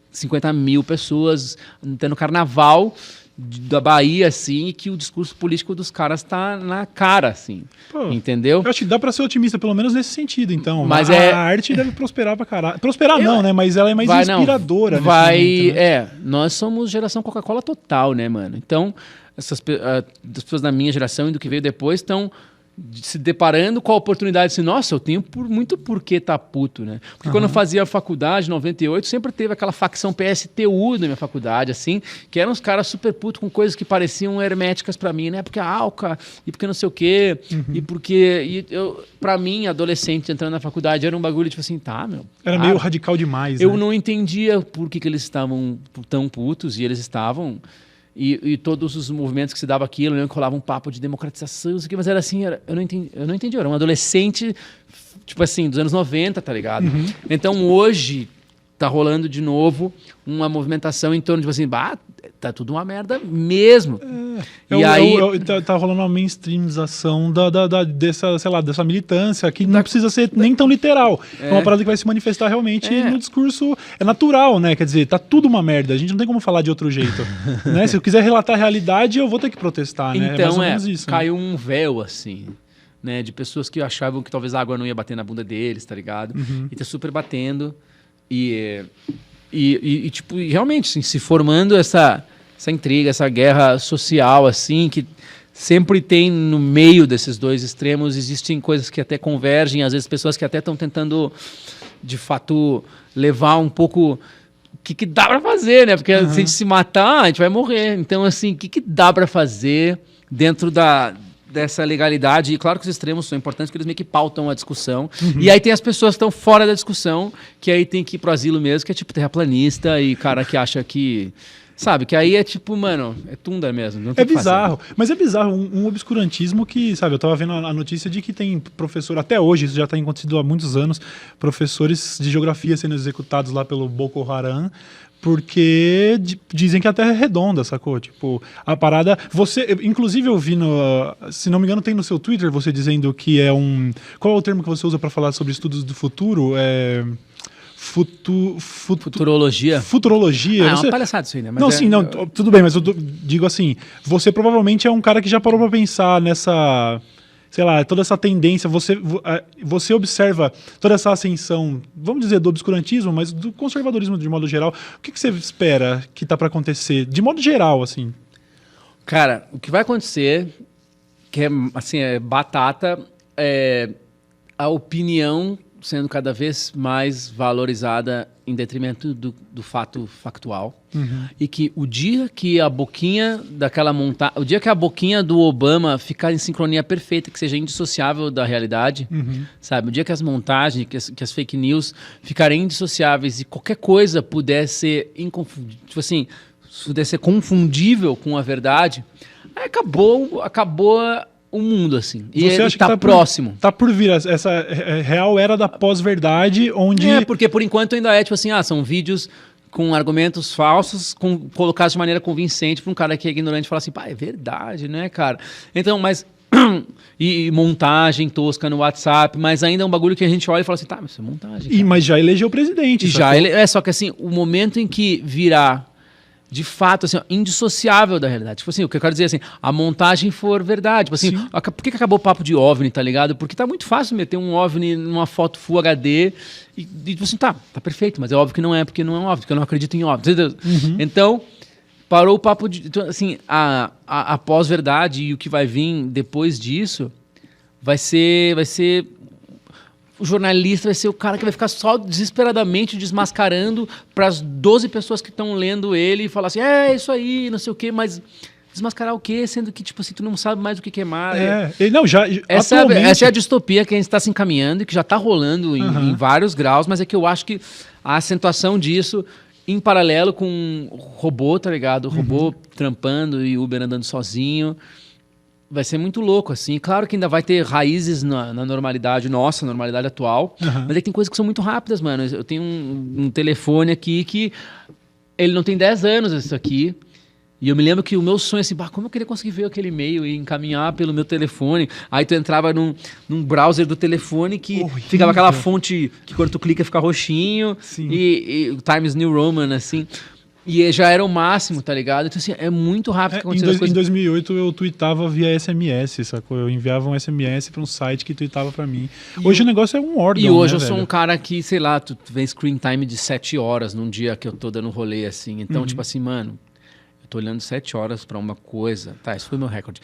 Speaker 2: 50 mil pessoas, tendo carnaval da Bahia, assim, e que o discurso político dos caras tá na cara, assim. Pô, entendeu?
Speaker 1: Eu acho que dá pra ser otimista, pelo menos nesse sentido, então.
Speaker 2: Mas
Speaker 1: a arte deve prosperar pra caralho. Prosperar não, né? Mas ela é mais inspiradora.
Speaker 2: Nesse momento, né? Nós somos geração Coca-Cola total, né, mano? Então, as pessoas da minha geração e do que veio depois estão se deparando com a oportunidade assim, nossa, eu tenho muito por que tá puto, né? Porque quando eu fazia a faculdade, em 98, sempre teve aquela facção PSTU da minha faculdade, assim, que eram uns caras super putos com coisas que pareciam herméticas pra mim, né? Porque a Alca, e porque não sei o quê, e porque... pra mim, adolescente, entrando na faculdade, era um bagulho, tipo assim, tá, meu...
Speaker 1: Era meio radical demais,
Speaker 2: eu não entendia por que eles estavam tão putos, e eles estavam... E todos os movimentos que se dava aquilo, que rolava um papo de democratização, não sei o que, mas era assim, eu não entendi, eu era um adolescente, tipo assim, dos anos 90, tá ligado? Então hoje tá rolando de novo uma movimentação em torno de, tipo assim, tá tudo uma merda mesmo.
Speaker 1: Tá rolando uma mainstreamização dessa, sei lá, dessa militância que não precisa ser nem tão literal. É uma parada que vai se manifestar realmente no discurso. É natural, né? Quer dizer, tá tudo uma merda. A gente não tem como falar de outro jeito. Né? Se eu quiser relatar a realidade, eu vou ter que protestar, né?
Speaker 2: Então,
Speaker 1: mais ou menos isso,
Speaker 2: caiu um véu, assim, né? De pessoas que achavam que talvez a água não ia bater na bunda deles, tá ligado? E tá super batendo. E tipo, realmente, assim, se formando essa intriga, essa guerra social, assim, que sempre tem no meio desses dois extremos, existem coisas que até convergem, às vezes pessoas que até estão tentando, de fato, levar um pouco o que dá para fazer, né? Porque se a gente se matar, a gente vai morrer. Então, assim, o que dá para fazer dentro dessa legalidade? E claro que os extremos são importantes, porque eles meio que pautam a discussão. E aí tem as pessoas que estão fora da discussão, que aí tem que ir pro asilo mesmo, que é tipo terraplanista e cara que acha que... Sabe, que aí é tipo, mano, é tunda mesmo. Não tem
Speaker 1: é bizarro, mas é bizarro, um obscurantismo que, sabe, eu tava vendo a notícia de que tem professor, até hoje, isso já tá acontecido há muitos anos, professores de geografia sendo executados lá pelo Boko Haram, porque dizem que a Terra é redonda, sacou? Tipo, a parada... Inclusive eu vi se não me engano, tem no seu Twitter você dizendo que é um... Qual é o termo que você usa para falar sobre estudos do futuro?
Speaker 2: Futurologia.
Speaker 1: Futurologia.
Speaker 2: É uma palhaçada isso aí, né? Mas
Speaker 1: não, sim, não, tudo bem, mas eu digo assim, você provavelmente é um cara que já parou pra pensar nessa, sei lá, toda essa tendência, você observa toda essa ascensão, vamos dizer, do obscurantismo, mas do conservadorismo de modo geral. O que você espera que tá pra acontecer, de modo geral, assim?
Speaker 2: Cara, o que vai acontecer, que é, assim, é batata, é a opinião sendo cada vez mais valorizada em detrimento do fato factual. E que o dia que a boquinha daquela o dia que a boquinha do Obama ficar em sincronia perfeita, que seja indissociável da realidade, sabe? O dia que as montagens, que as fake news ficarem indissociáveis e qualquer coisa puder ser tipo assim, puder ser confundível com a verdade, aí acabou o mundo, assim. E
Speaker 1: você acha
Speaker 2: que tá próximo.
Speaker 1: Tá por vir essa real era da pós-verdade, onde...
Speaker 2: porque por enquanto ainda é tipo assim, são vídeos com argumentos falsos, colocados de maneira convincente para um cara que é ignorante falar assim, pá, é verdade, né, cara? Então, mas... e montagem tosca no WhatsApp, mas ainda é um bagulho que a gente olha e fala assim, tá, mas isso é montagem.
Speaker 1: Mas já elegeu o presidente.
Speaker 2: Só que assim, o momento em que virar de fato, assim, indissociável da realidade. Tipo assim, o que eu quero dizer assim, a montagem for verdade. Tipo assim, por que acabou o papo de OVNI, tá ligado? Porque tá muito fácil meter um OVNI numa foto Full HD e tipo assim, tá perfeito, mas é óbvio que não é, porque não é um OVNI, porque eu não acredito em OVNI. Então, parou o papo de... Então, assim, a pós-verdade e o que vai vir depois disso vai ser... O jornalista vai ser o cara que vai ficar só desesperadamente desmascarando para as 12 pessoas que estão lendo ele e falar assim, isso aí, não sei o quê, mas desmascarar o quê? Sendo que, tipo assim, tu não sabe mais o que é mais. Essa é a distopia que a gente está se encaminhando e que já está rolando em vários graus, mas é que eu acho que a acentuação disso, em paralelo com o robô, tá ligado? O robô trampando e o Uber andando sozinho... Vai ser muito louco, assim. Claro que ainda vai ter raízes na normalidade nossa, normalidade atual. Mas é que tem coisas que são muito rápidas, mano. Eu tenho um telefone aqui que ele não tem 10 anos, isso aqui. E eu me lembro que o meu sonho, assim, como eu queria conseguir ver aquele e-mail e encaminhar pelo meu telefone. Aí tu entrava num browser do telefone que ficava aquela fonte que quando tu clica fica roxinho.
Speaker 1: Sim.
Speaker 2: E Times New Roman, assim. E já era o máximo, tá ligado? Então, assim, é muito rápido que aconteceu as coisas.
Speaker 1: Em 2008 eu tweetava via SMS, sacou? Eu enviava um SMS pra um site que tweetava pra mim. Hoje o negócio é um órgão,
Speaker 2: E hoje
Speaker 1: né,
Speaker 2: eu sou
Speaker 1: velho?
Speaker 2: um cara que, sei lá, tu vê screen time de 7 horas num dia que eu tô dando rolê, assim. Então, tipo assim, mano, eu tô olhando 7 horas pra uma coisa. Tá, esse foi meu recorde.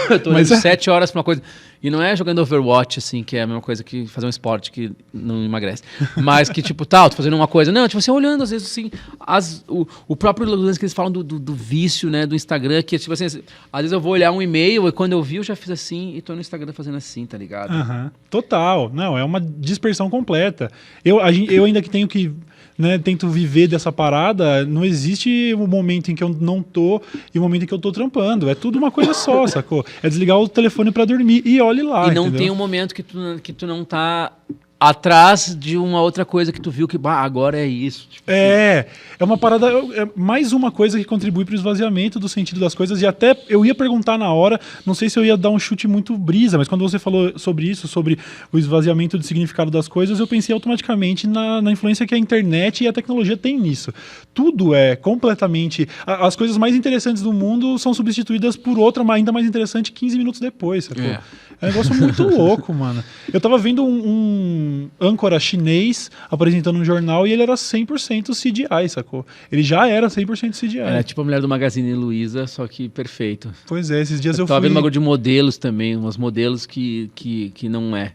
Speaker 2: Eu tô olhando 7 horas pra uma coisa. E não é jogando Overwatch, assim, que é a mesma coisa que fazer um esporte que não emagrece. Mas que, tipo, tô fazendo uma coisa. Não, tipo, você olhando, às vezes, assim, o próprio lance que eles falam do vício, né, do Instagram, que, tipo assim, às vezes eu vou olhar um e-mail e quando eu vi, eu já fiz assim e tô no Instagram fazendo assim, tá ligado?
Speaker 1: Total. Não, é uma dispersão completa. Eu ainda que tenho que... Né, tento viver dessa parada, não existe um momento em que eu não tô e o momento em que eu tô trampando. É tudo uma coisa só, sacou? É desligar o telefone pra dormir e olhe lá,
Speaker 2: E não
Speaker 1: entendeu?
Speaker 2: tem um momento que tu não tá atrás de uma outra coisa que tu viu que agora é isso. Tipo,
Speaker 1: É uma parada, é mais uma coisa que contribui para o esvaziamento do sentido das coisas. E até eu ia perguntar na hora, não sei se eu ia dar um chute muito brisa, mas quando você falou sobre isso, sobre o esvaziamento do significado das coisas, eu pensei automaticamente na influência que a internet e a tecnologia têm nisso. Tudo é completamente... As coisas mais interessantes do mundo são substituídas por outra, mas ainda mais interessante 15 minutos depois, sacou? É um negócio muito louco, mano. Eu tava vendo um âncora chinês apresentando um jornal e ele era 100% CGI, sacou? Ele já era 100% CGI.
Speaker 2: É tipo a mulher do Magazine Luiza, só que perfeito.
Speaker 1: Pois é, esses dias eu fui...
Speaker 2: Tava vendo um bagulho de modelos também, uns modelos que não é.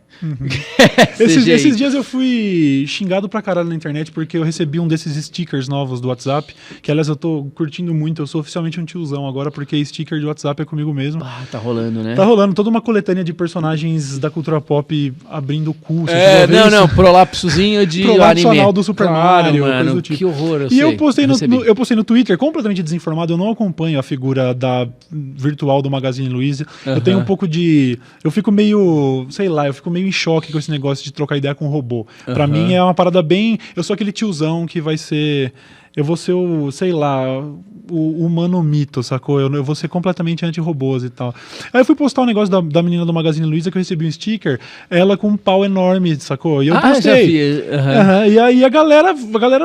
Speaker 1: Esses dias eu fui xingado pra caralho na internet porque eu recebi um desses stickers novos do WhatsApp, que aliás eu tô curtindo muito, eu sou oficialmente um tiozão agora porque sticker de WhatsApp é comigo mesmo.
Speaker 2: Tá rolando, né?
Speaker 1: Tá rolando toda uma coletânea de personagens da cultura pop abrindo o cu.
Speaker 2: Não, prolapsozinho de
Speaker 1: prolapso
Speaker 2: anime.
Speaker 1: anal do Super Mario,
Speaker 2: mano,
Speaker 1: coisa do tipo.
Speaker 2: Que horror,
Speaker 1: eu postei no Twitter, completamente desinformado, eu não acompanho a figura da virtual do Magazine Luiza. Eu tenho um pouco de... Eu fico meio, sei lá, eu fico meio em choque com esse negócio de trocar ideia com robô. Pra mim é uma parada bem... Eu sou aquele tiozão que vai ser... Eu vou ser o, sei lá, o humano mito, sacou? Eu vou ser completamente anti-robôs e tal. Aí eu fui postar um negócio da menina do Magazine Luiza que eu recebi um sticker, ela com um pau enorme, sacou? E eu postei. E aí a galera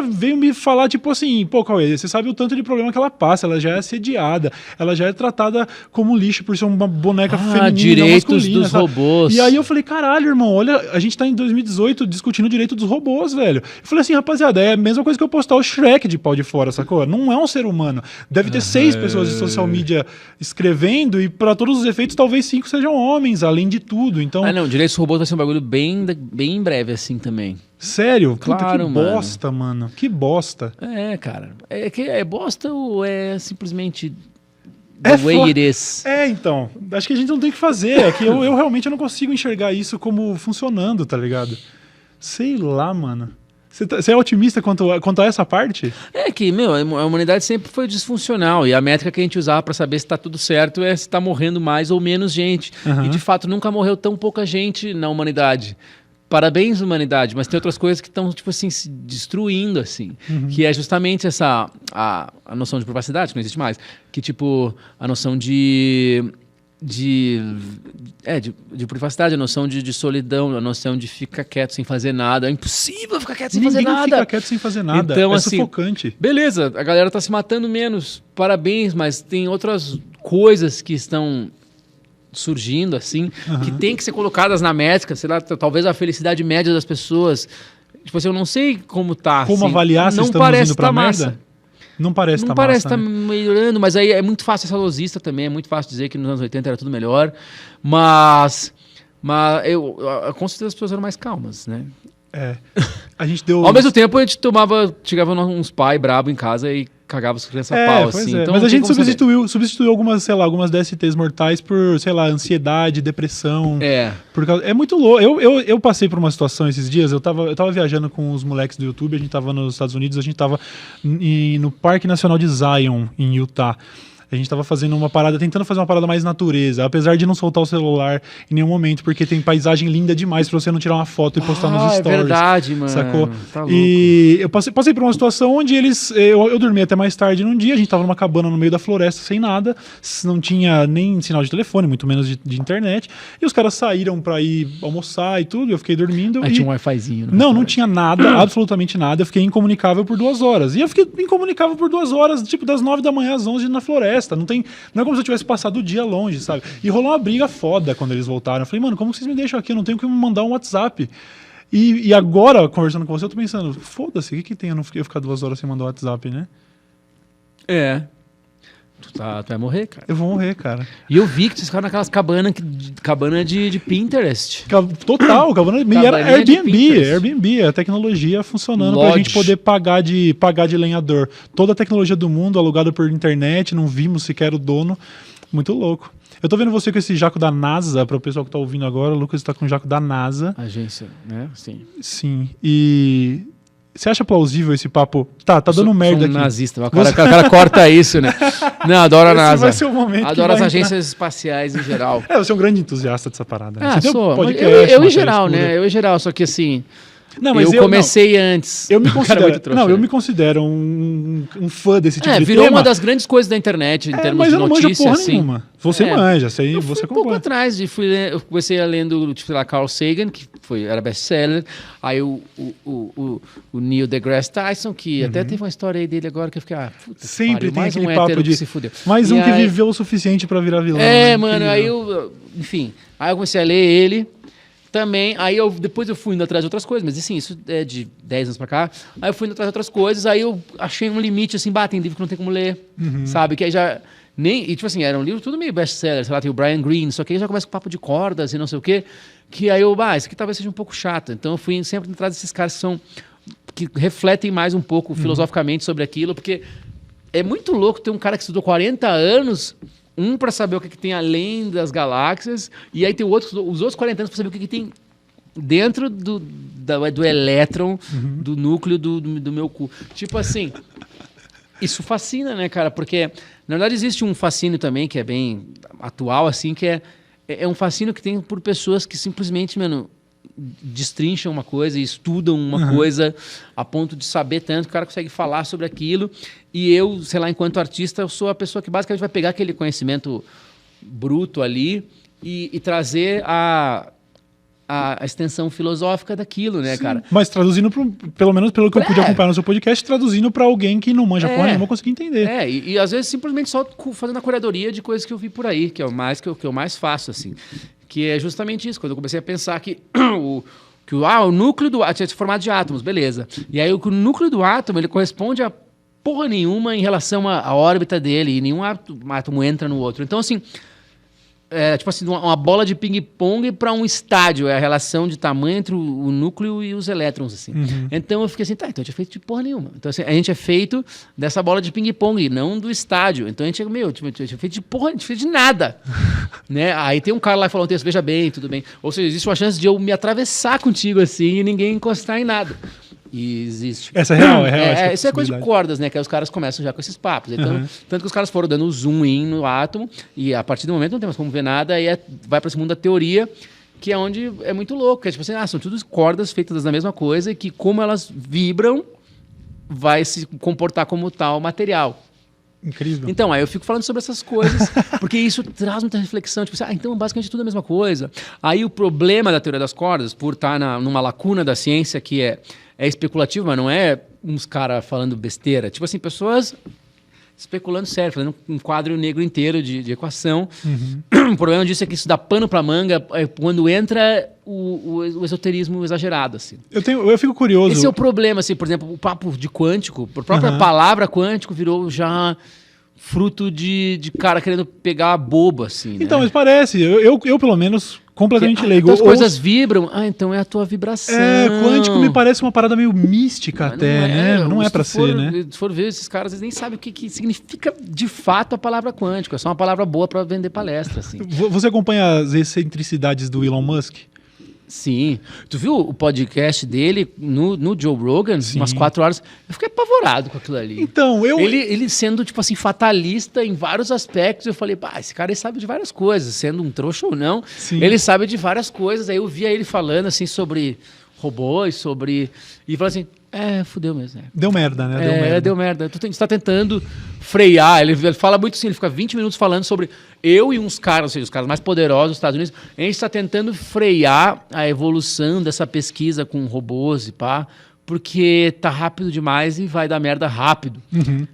Speaker 1: veio me falar, tipo assim, pô, Cauê, você sabe o tanto de problema que ela passa, ela já é assediada, ela já é tratada como lixo por ser uma boneca feminina,
Speaker 2: direitos
Speaker 1: masculina,
Speaker 2: dos
Speaker 1: sabe?
Speaker 2: robôs.
Speaker 1: E aí eu falei, caralho, irmão, olha, a gente tá em 2018 discutindo o direito dos robôs, velho. Eu falei assim, rapaziada, é a mesma coisa que eu postar o Shrek de pau de fora, sacou? Não é um ser humano. Deve ter 6 pessoas de social media escrevendo e para todos os efeitos talvez 5 sejam homens, além de tudo. Então,
Speaker 2: direitos dos robôs vai ser um bagulho bem em breve assim também.
Speaker 1: Sério?
Speaker 2: Claro,
Speaker 1: puta, que bosta, mano. Que bosta.
Speaker 2: Cara. É bosta ou é simplesmente the way it is?
Speaker 1: Então. Acho que a gente não tem o que fazer. É que eu realmente não consigo enxergar isso como funcionando, tá ligado? Sei lá, mano. Você é otimista quanto a essa parte?
Speaker 2: É que, a humanidade sempre foi disfuncional e a métrica que a gente usava para saber se está tudo certo é se está morrendo mais ou menos gente. E, de fato, nunca morreu tão pouca gente na humanidade. Parabéns, humanidade, mas tem outras coisas que estão, tipo assim, se destruindo, assim. Que é justamente a noção de privacidade, que não existe mais. Que, tipo, a noção de privacidade, a noção de solidão, a noção de ficar quieto sem fazer nada. É impossível ficar quieto sem fazer nada.
Speaker 1: Ninguém fica quieto sem fazer nada.
Speaker 2: Então,
Speaker 1: é sufocante.
Speaker 2: Beleza, a galera tá se matando menos. Parabéns, mas tem outras coisas que estão surgindo, assim, que tem que ser colocadas na métrica. Sei lá, talvez a felicidade média das pessoas. Tipo assim, eu não sei como tá.
Speaker 1: Como
Speaker 2: assim,
Speaker 1: avaliar se
Speaker 2: não
Speaker 1: estamos
Speaker 2: parece
Speaker 1: indo pra
Speaker 2: massa.
Speaker 1: merda? Não parece
Speaker 2: Não parece estar melhorando, mas aí é muito fácil essa losista também, é muito fácil dizer que nos anos 80 era tudo melhor, mas com certeza as pessoas eram mais calmas, né?
Speaker 1: A gente deu...
Speaker 2: Ao mesmo tempo a gente chegava uns pais brabo em casa e cagava os crianças a pau, assim. Então,
Speaker 1: mas a gente substituiu algumas DSTs mortais por, sei lá, ansiedade, depressão. É muito louco. Eu passei por uma situação esses dias, eu tava viajando com os moleques do YouTube, a gente tava nos Estados Unidos, a gente tava no Parque Nacional de Zion, em Utah. A gente tava fazendo uma parada, tentando fazer uma parada mais natureza, apesar de não soltar o celular em nenhum momento, porque tem paisagem linda demais pra você não tirar uma foto e postar nos stories.
Speaker 2: É verdade, mano.
Speaker 1: Sacou?
Speaker 2: Tá louco.
Speaker 1: E eu passei por uma situação onde eu dormi até mais tarde num dia, a gente tava numa cabana no meio da floresta sem nada, não tinha nem sinal de telefone, muito menos de internet, e os caras saíram pra ir almoçar e tudo, eu fiquei dormindo.
Speaker 2: Tinha um Wi-Fizinho.
Speaker 1: Não tinha nada, absolutamente nada, eu fiquei incomunicável por 2 horas. E eu fiquei incomunicável por 2 horas, tipo, das 9 da manhã às 11 na floresta. Não é como se eu tivesse passado o dia longe, sabe? E rolou uma briga foda quando eles voltaram. Eu falei, mano, como vocês me deixam aqui? Eu não tenho que me mandar um WhatsApp. E agora, conversando com você, eu tô pensando, foda-se, o que tem eu ficar 2 horas sem mandar um WhatsApp, né?
Speaker 2: Tu vai morrer, cara.
Speaker 1: Eu vou morrer, cara.
Speaker 2: E eu vi que vocês ficaram naquelas cabana de Pinterest.
Speaker 1: Total, era Airbnb, a tecnologia funcionando
Speaker 2: Lodge.
Speaker 1: pra gente poder pagar de lenhador. Toda a tecnologia do mundo alugada por internet, não vimos sequer o dono. Muito louco. Eu tô vendo você com esse jaco da NASA, para o pessoal que tá ouvindo agora, o Lucas tá com o jaco da NASA.
Speaker 2: Agência, né? Sim.
Speaker 1: Sim. E você acha plausível esse papo? Tá dando merda aqui.
Speaker 2: Nazista. O cara corta isso, né? Não, adoro a NASA.
Speaker 1: Vai ser o momento
Speaker 2: adoro as agências espaciais em geral.
Speaker 1: Você é um grande entusiasta dessa parada. Né?
Speaker 2: Você sou. Eu em geral, né? Eu em geral, só que assim... Não, mas eu comecei antes.
Speaker 1: Eu me considero um fã desse tipo de
Speaker 2: virou
Speaker 1: tema.
Speaker 2: Uma das grandes coisas da internet em termos de notícias. Mas eu não manjo porra nenhuma.
Speaker 1: Você manja, você
Speaker 2: acompanha. Um pouco atrás, eu comecei a lendo, tipo, lá, Carl Sagan, que era best-seller, aí o Neil deGrasse Tyson, que até teve uma história aí dele agora que eu fiquei, puta,
Speaker 1: sempre tem
Speaker 2: mais
Speaker 1: aquele
Speaker 2: um
Speaker 1: papo de
Speaker 2: se fudeu.
Speaker 1: Mais um que viveu o suficiente pra virar vilão.
Speaker 2: Mano, aí enfim, aí eu comecei a ler ele, também, aí depois eu fui indo atrás de outras coisas, mas assim, isso é de 10 anos pra cá. Aí eu fui indo atrás de outras coisas, aí eu achei um limite, assim, tem livro que não tem como ler, sabe? Que aí já... E tipo assim, era um livro tudo meio best-seller, sei lá, tem o Brian Greene, só que aí já começa com papo de cordas e não sei o quê, que aí isso aqui talvez seja um pouco chato. Então eu fui sempre atrás desses caras que refletem mais um pouco filosoficamente sobre aquilo, porque é muito louco ter um cara que estudou 40 anos... para saber o que tem além das galáxias, e aí tem os outros 40 anos para saber o que tem dentro do elétron, do núcleo do meu cu. Tipo assim, isso fascina, né, cara? Porque, na verdade, existe um fascínio também, que é bem atual, assim, que é um fascínio que tem por pessoas que simplesmente, mano, destrincham uma coisa e estudam uma coisa a ponto de saber tanto que o cara consegue falar sobre aquilo, e eu, sei lá, enquanto artista, eu sou a pessoa que basicamente vai pegar aquele conhecimento bruto ali e trazer a extensão filosófica daquilo, né, cara?
Speaker 1: Mas traduzindo, pelo menos pelo que eu pude acompanhar no seu podcast, traduzindo pra alguém que não manja porra nenhuma, conseguir entender.
Speaker 2: E às vezes simplesmente só fazendo a curadoria de coisas que eu vi por aí, que é o que eu mais faço, assim. Que é justamente isso, quando eu comecei a pensar que o núcleo do átomo tinha formado de átomos, beleza. E aí o núcleo do átomo, ele corresponde a porra nenhuma em relação à órbita dele, e nenhum átomo entra no outro. Então, assim, tipo assim, uma bola de ping-pong para um estádio, é a relação de tamanho entre o núcleo e os elétrons, assim. Então eu fiquei assim, então a gente é feito de porra nenhuma. Então assim, a gente é feito dessa bola de ping-pong, não do estádio. Então a gente é feito de porra, a gente é feito de nada. Né? Aí tem um cara lá que falou um texto, veja bem, tudo bem. Ou seja, existe uma chance de eu me atravessar contigo assim e ninguém encostar em nada. E existe.
Speaker 1: Essa é real.
Speaker 2: Isso é coisa de cordas, né? Que aí os caras começam já com esses papos. Então, tanto que os caras foram dando zoom in no átomo, e a partir do momento não tem mais como ver nada, aí vai para esse mundo da teoria, que é onde é muito louco. É tipo assim, são tudo cordas feitas da mesma coisa, e que como elas vibram, vai se comportar como tal material.
Speaker 1: Incrível.
Speaker 2: Então, aí eu fico falando sobre essas coisas, porque isso traz muita reflexão. Tipo assim, então basicamente tudo é a mesma coisa. Aí o problema da teoria das cordas, por estar numa lacuna da ciência que é especulativo, mas não é uns caras falando besteira. Tipo assim, pessoas especulando sério, fazendo um quadro negro inteiro de equação. O problema disso é que isso dá pano pra manga quando entra o esoterismo exagerado, assim.
Speaker 1: Eu fico curioso.
Speaker 2: Esse é o problema, assim, por exemplo, o papo de quântico, a própria palavra quântico virou já fruto de cara querendo pegar a boba, assim, né?
Speaker 1: Então, mas parece, eu pelo menos completamente leigo.
Speaker 2: Então as coisas vibram, então é a tua vibração.
Speaker 1: Quântico me parece uma parada meio mística até, né? Não é pra ser, né?
Speaker 2: Se for ver, esses caras, eles nem sabem o que significa de fato a palavra quântico. É só uma palavra boa pra vender palestra, assim.
Speaker 1: Você acompanha as excentricidades do Elon Musk?
Speaker 2: Sim. Tu viu o podcast dele no Joe Rogan? Sim. Umas 4 horas. Eu fiquei apavorado com aquilo ali.
Speaker 1: Então,
Speaker 2: Ele sendo, tipo assim, fatalista em vários aspectos. Eu falei, esse cara aí sabe de várias coisas. Sendo um trouxa ou não, sim, ele sabe de várias coisas. Aí eu via ele falando, assim, sobre robôs, sobre... E falou assim, fudeu mesmo.
Speaker 1: Deu merda, né?
Speaker 2: Deu merda. Tu está tentando frear. Ele fala muito assim, ele fica 20 minutos falando sobre eu e uns caras, ou seja, os caras mais poderosos dos Estados Unidos, a gente está tentando frear a evolução dessa pesquisa com robôs e pá, porque tá rápido demais e vai dar merda rápido.
Speaker 1: Uhum.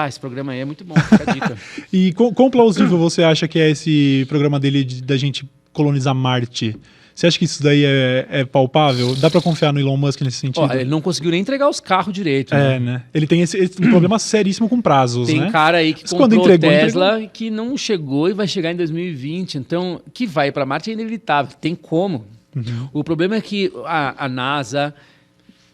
Speaker 2: Esse programa aí é muito bom, fica a dica.
Speaker 1: E quão plausível você acha que é esse programa dele da gente colonizar Marte? Você acha que isso daí é palpável? Dá pra confiar no Elon Musk nesse sentido?
Speaker 2: Ele não conseguiu nem entregar os carros direito.
Speaker 1: Né? Ele tem esse problema seríssimo com prazos,
Speaker 2: Tem cara aí que comprou Tesla que não chegou e vai chegar em 2020. Então, que vai pra Marte é inevitável. Tem como.
Speaker 1: Uhum.
Speaker 2: O problema é que a NASA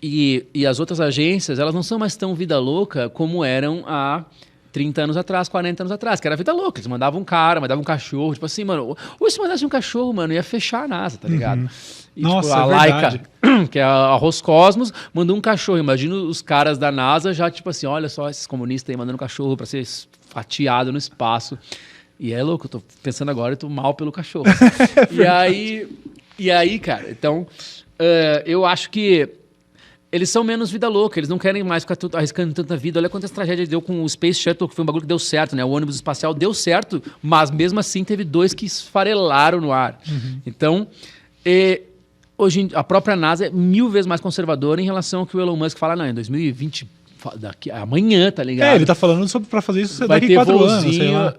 Speaker 2: e as outras agências, elas não são mais tão vida louca como eram há 30 anos atrás, 40 anos atrás, que era vida louca. Eles mandavam um cara, mandavam um cachorro, tipo assim, mano, ou se mandasse um cachorro, mano, ia fechar a NASA, tá ligado?
Speaker 1: Uhum.
Speaker 2: E,
Speaker 1: nossa,
Speaker 2: tipo, a Laika, que é a Roscosmos, mandou um cachorro. Imagina os caras da NASA já, tipo assim, olha só esses comunistas aí mandando um cachorro pra ser fatiado no espaço. E é louco, eu tô pensando agora, eu tô mal pelo cachorro. E aí, cara, então, eu acho que eles são menos vida louca, eles não querem mais ficar arriscando tanta vida. Olha quantas tragédias deu com o Space Shuttle, que foi um bagulho que deu certo, né? O ônibus espacial deu certo, mas mesmo assim teve 2 que esfarelaram no ar.
Speaker 1: Uhum.
Speaker 2: Então, hoje a própria NASA é 1000 vezes mais conservadora em relação ao que o Elon Musk fala, não, em 2020, amanhã, tá ligado?
Speaker 1: Ele tá falando pra fazer isso daqui 4 anos, sei lá.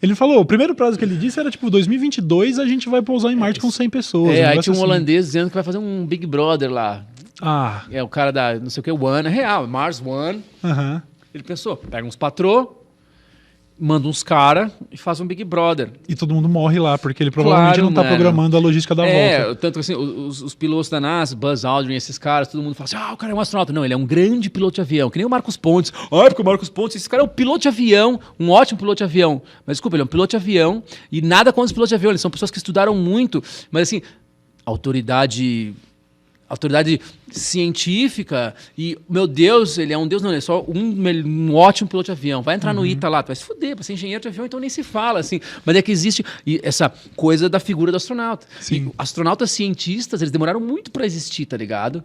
Speaker 1: Ele falou, o primeiro prazo que ele disse era tipo 2022 a gente vai pousar em Marte com 100 pessoas.
Speaker 2: Aí tinha um holandês dizendo que vai fazer um Big Brother lá. É o cara da, não sei o que, One, é real, Mars One.
Speaker 1: Uhum.
Speaker 2: Ele pensou, pega uns patrô, manda uns caras e faz um Big Brother.
Speaker 1: E todo mundo morre lá, porque ele provavelmente não tá programando a logística da volta.
Speaker 2: Tanto que assim, os pilotos da NASA, Buzz Aldrin, esses caras, todo mundo fala assim, o cara é um astronauta. Não, ele é um grande piloto de avião, que nem o Marcos Pontes. Porque o Marcos Pontes, esse cara é um piloto de avião, um ótimo piloto de avião. Mas desculpa, ele é um piloto de avião e nada contra os pilotos de avião, eles são pessoas que estudaram muito, mas assim, autoridade científica e, meu Deus, ele é um deus, não, ele é só um ótimo piloto de avião. Vai entrar no ITA lá, tu vai se fuder, pra ser engenheiro de avião, então nem se fala, assim. Mas é que existe essa coisa da figura do astronauta.
Speaker 1: Sim.
Speaker 2: E astronautas cientistas, eles demoraram muito pra existir, tá ligado?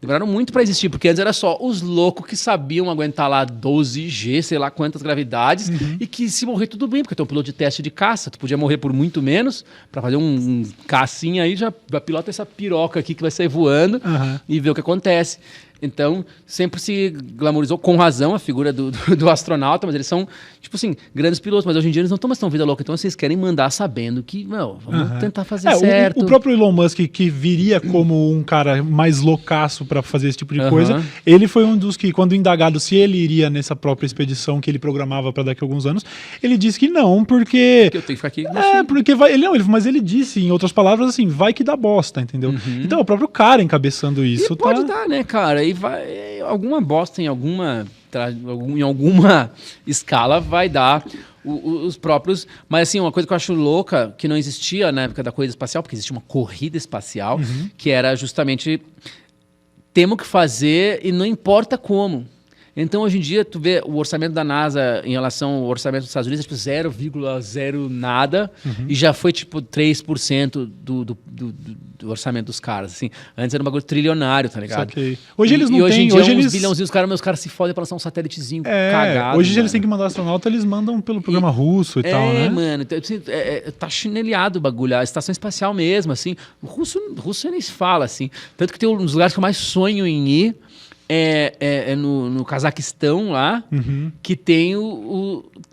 Speaker 2: Demoraram muito pra existir, porque antes era só os loucos que sabiam aguentar lá 12G, sei lá quantas gravidades, e que se morrer tudo bem, porque tu é um piloto de teste de caça, tu podia morrer por muito menos, pra fazer um cacinha aí, já pilota essa piroca aqui que vai sair voando e ver o que acontece. Então, sempre se glamorizou, com razão, a figura do astronauta, mas eles são, tipo assim, grandes pilotos, mas hoje em dia eles não estão mais tão vida louca, então vocês querem mandar sabendo que, vamos tentar fazer certo.
Speaker 1: O próprio Elon Musk, que viria como um cara mais loucaço para fazer esse tipo de coisa, ele foi um dos que, quando indagado se ele iria nessa própria expedição que ele programava para daqui a alguns anos, ele disse que não, porque
Speaker 2: eu tenho que ficar aqui.
Speaker 1: Porque mas ele disse, em outras palavras, assim, vai que dá bosta, entendeu? Então, o próprio cara encabeçando isso.
Speaker 2: E pode dar, né, cara? E vai, alguma bosta em alguma escala vai dar os próprios... Mas assim, uma coisa que eu acho louca, que não existia na época da corrida espacial, porque existia uma corrida espacial, que era justamente temos que fazer e não importa como. Então, hoje em dia, tu vê o orçamento da NASA em relação ao orçamento dos Estados Unidos, é tipo 0,0 nada, e já foi tipo 3% do orçamento dos caras, assim. Antes era um bagulho trilionário, tá ligado?
Speaker 1: Okay. Hoje eles não têm...
Speaker 2: Hoje em dia, uns bilhãozinhos, meus caras se fodem pra lançar um satélitezinho cagado.
Speaker 1: Hoje eles têm que mandar astronauta, eles mandam pelo programa russo e tal, né?
Speaker 2: Mano, tá chinelhado o bagulho. A estação espacial mesmo, assim. O russo nem se fala, assim. Tanto que tem um dos lugares que eu mais sonho em ir, no Cazaquistão lá, que tem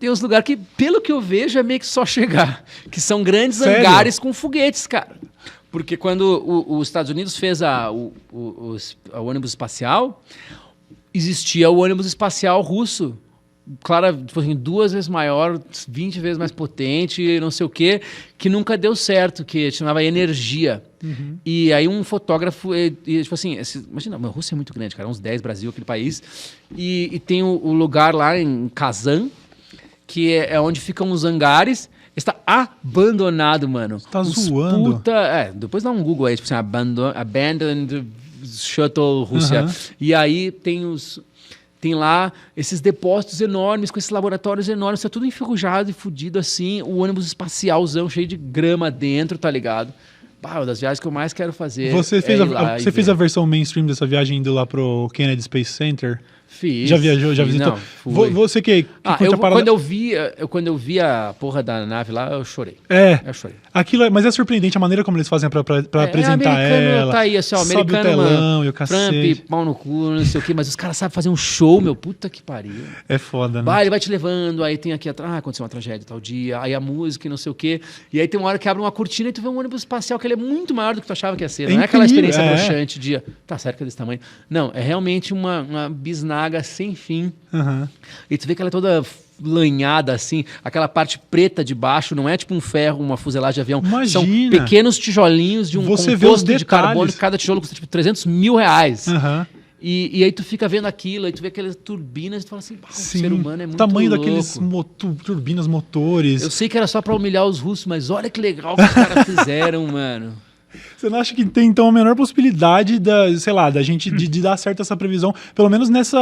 Speaker 2: tem os lugares que, pelo que eu vejo, é meio que só chegar. Que são grandes hangares com foguetes, cara. Porque quando os Estados Unidos fez o ônibus espacial, existia o ônibus espacial russo. Claro, tipo assim, 2 vezes maior, 20 vezes mais potente, não sei o quê, que nunca deu certo, que chamava Energia. E aí um fotógrafo, tipo assim, imagina, a Rússia é muito grande, cara, uns 10 Brasil, aquele país, e tem o lugar lá em Kazan, que é onde ficam os hangares, Está abandonado, mano.
Speaker 1: Tá zoando.
Speaker 2: Depois dá um Google aí, tipo assim, Abandoned Shuttle Rússia. E aí tem lá esses depósitos enormes, com esses laboratórios enormes, tá tudo enferrujado e fudido assim, o ônibus espacialzão cheio de grama dentro, tá ligado? Uma das viagens que eu mais quero fazer.
Speaker 1: Você fez a versão mainstream dessa viagem indo lá pro Kennedy Space Center?
Speaker 2: Fiz.
Speaker 1: Já viajou, já visitou?
Speaker 2: Não,
Speaker 1: você que curte a parada...
Speaker 2: Quando eu vi a porra da nave lá, eu chorei.
Speaker 1: Eu chorei. Mas é surpreendente a maneira como eles fazem pra apresentar ela.
Speaker 2: Tá aí, assim, ó,
Speaker 1: sobe
Speaker 2: americano,
Speaker 1: o telão e o cacete.
Speaker 2: Trump, pau no cu, não sei o quê, mas os caras sabem fazer um show, meu, puta que pariu.
Speaker 1: É foda, né?
Speaker 2: Ele vai te levando, aí tem aqui atrás, aconteceu uma tragédia tal dia, aí a música e não sei o quê, e aí tem uma hora que abre uma cortina e tu vê um ônibus espacial que ele é muito maior do que tu achava que ia ser. Não é aquela experiência broxante de, tá certo que é desse tamanho. Não, é realmente uma bisnaga sem fim. E tu vê que ela é toda lanhada assim, aquela parte preta de baixo não é tipo um ferro, uma fuselagem de avião.
Speaker 1: Imagina.
Speaker 2: São pequenos tijolinhos de um composto de carbono, cada tijolo custa tipo 300 mil reais. E aí tu fica vendo aquilo, aí tu vê aquelas turbinas e tu fala assim, o ser humano é muito
Speaker 1: tamanho
Speaker 2: louco.
Speaker 1: Daqueles turbinas, motores.
Speaker 2: Eu sei que era só pra humilhar os russos, mas olha que legal que os caras fizeram, mano.
Speaker 1: Você não acha que tem, então, a menor possibilidade da gente de dar certo essa previsão, pelo menos nesse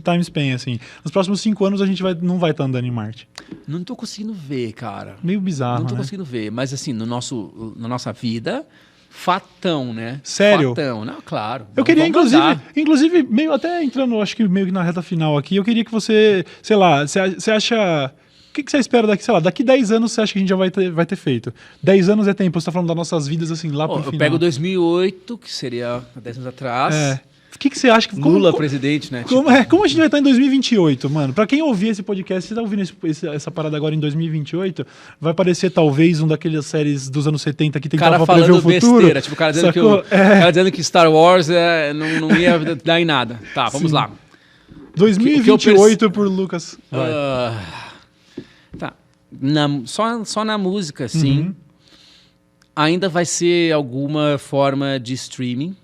Speaker 1: time span, assim? Nos próximos 5 anos a gente não vai estar andando em Marte.
Speaker 2: Não tô conseguindo ver, cara.
Speaker 1: Meio bizarro,
Speaker 2: Não tô conseguindo ver, mas assim, na nossa vida... Fatão, né?
Speaker 1: Sério?
Speaker 2: Fatão, não, claro.
Speaker 1: Eu queria, inclusive, meio até entrando, acho que meio que na reta final aqui, eu queria que você, sei lá, você acha... O que você espera daqui 10 anos você acha que a gente já vai ter feito? 10 anos é tempo, você tá falando das nossas vidas assim, lá pro final.
Speaker 2: Eu pego 2008, que seria 10 anos atrás.
Speaker 1: O que você acha que...
Speaker 2: Lula presidente, né?
Speaker 1: Como a gente vai estar em 2028, mano? Pra quem ouvir esse podcast, você tá ouvindo essa parada agora em 2028, vai parecer talvez um daqueles séries dos anos 70 que tentava prever o futuro.
Speaker 2: Besteira, tipo o cara dizendo, cara dizendo que Star Wars não ia dar em nada. Tá, vamos lá.
Speaker 1: 2028 por Lucas.
Speaker 2: Tá. Só na música, sim. Ainda vai ser alguma forma de streaming.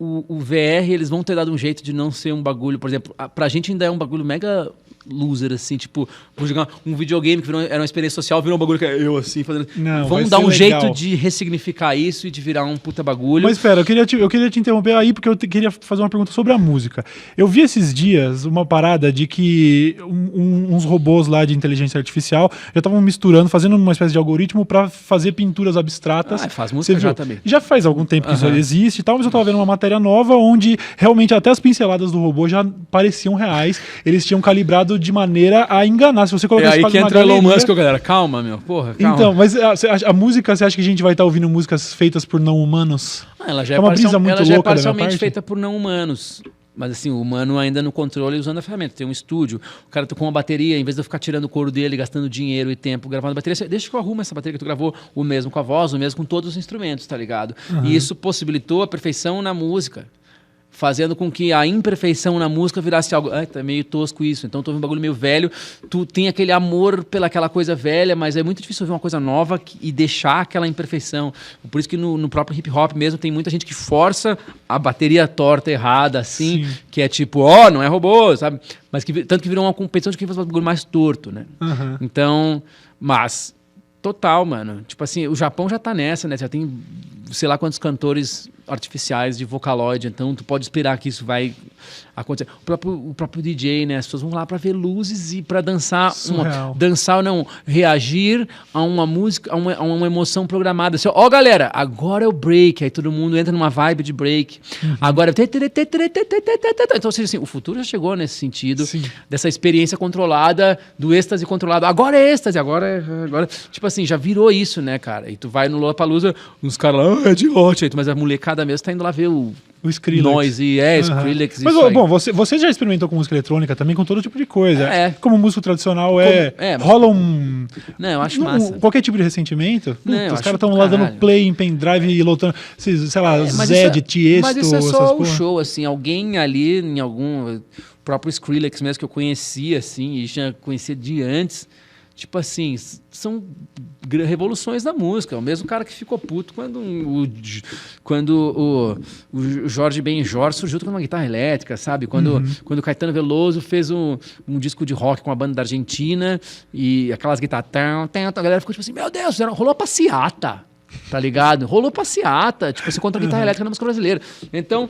Speaker 2: O VR, eles vão ter dado um jeito de não ser um bagulho, por exemplo, pra gente ainda é um bagulho mega loser, assim, tipo, por jogar um videogame que era uma experiência social, virou um bagulho que é eu, assim, fazendo... Vão dar um jeito de ressignificar isso e de virar um puta bagulho.
Speaker 1: Mas espera, eu queria te interromper aí, porque eu queria fazer uma pergunta sobre a música. Eu vi esses dias uma parada de que uns robôs lá de inteligência artificial já estavam misturando, fazendo uma espécie de algoritmo pra fazer pinturas abstratas.
Speaker 2: Faz música já também.
Speaker 1: Já faz algum tempo que isso existe e tal, mas eu tava vendo uma matéria nova onde realmente até as pinceladas do robô já pareciam reais. Eles tinham calibrado de maneira a enganar. Se você colocar
Speaker 2: aí que entra o Elon Musk, galera. Calma, meu. Porra, calma.
Speaker 1: Então, mas a música, você acha que a gente vai estar ouvindo músicas feitas por não humanos?
Speaker 2: Ela já é parcialmente feita por não humanos. Mas assim, o humano ainda no controle usando a ferramenta. Tem um estúdio, o cara tá com uma bateria, em vez de eu ficar tirando o couro dele, gastando dinheiro e tempo gravando a bateria, deixa que eu arrumo essa bateria que tu gravou, o mesmo com a voz, o mesmo com todos os instrumentos, tá ligado? E isso possibilitou a perfeição na música. Fazendo com que a imperfeição na música virasse algo... tá meio tosco isso. Então, tu ouve um bagulho meio velho. Tu tem aquele amor pelaquela coisa velha, mas é muito difícil ouvir uma coisa nova e deixar aquela imperfeição. Por isso que no próprio hip-hop mesmo tem muita gente que força a bateria torta, errada, assim. Sim. Que é tipo, não é robô, sabe? Mas tanto que virou uma competição de quem faz um bagulho mais torto, né? Então, mas... Total, mano. Tipo assim, o Japão já tá nessa, né? Já tem sei lá quantos cantores artificiais de Vocaloid, então tu pode esperar que isso vai acontecer. O próprio DJ, né? As pessoas vão lá para ver luzes e para dançar, dançar ou não, reagir a uma música, a uma emoção programada. Assim, galera, agora é o break, aí todo mundo entra numa vibe de break. Agora então, ou seja, assim, o futuro já chegou nesse sentido. Sim. Dessa experiência controlada, do êxtase controlado. Agora é êxtase, agora. Tipo assim, já virou isso, né, cara? E tu vai no Lollapalooza, uns caras lá, é de hot, mas a molecada mesmo tá indo lá ver o
Speaker 1: Skrillex.
Speaker 2: Noise, Skrillex.
Speaker 1: Mas, bom, você já experimentou com música eletrônica também, com todo tipo de coisa. Como músico tradicional, rola um...
Speaker 2: Não, eu acho massa.
Speaker 1: Qualquer tipo de ressentimento. Não, os caras estão lá dando play em pendrive e lotando, sei lá, Zed, Tiesto,
Speaker 2: mas isso é só o show, assim, alguém ali, em algum... O próprio Skrillex mesmo, que eu conhecia, assim, e já conhecia de antes... tipo assim, são revoluções da música. O mesmo cara que ficou puto quando o Jorge Benjor surgiu com uma guitarra elétrica, sabe? Quando o Caetano Veloso fez um disco de rock com a banda da Argentina e aquelas guitarras... A galera ficou tipo assim, meu Deus, rolou a passeata. Tá ligado? Rolou passeata, tipo, você contra a guitarra elétrica na música brasileira. Então,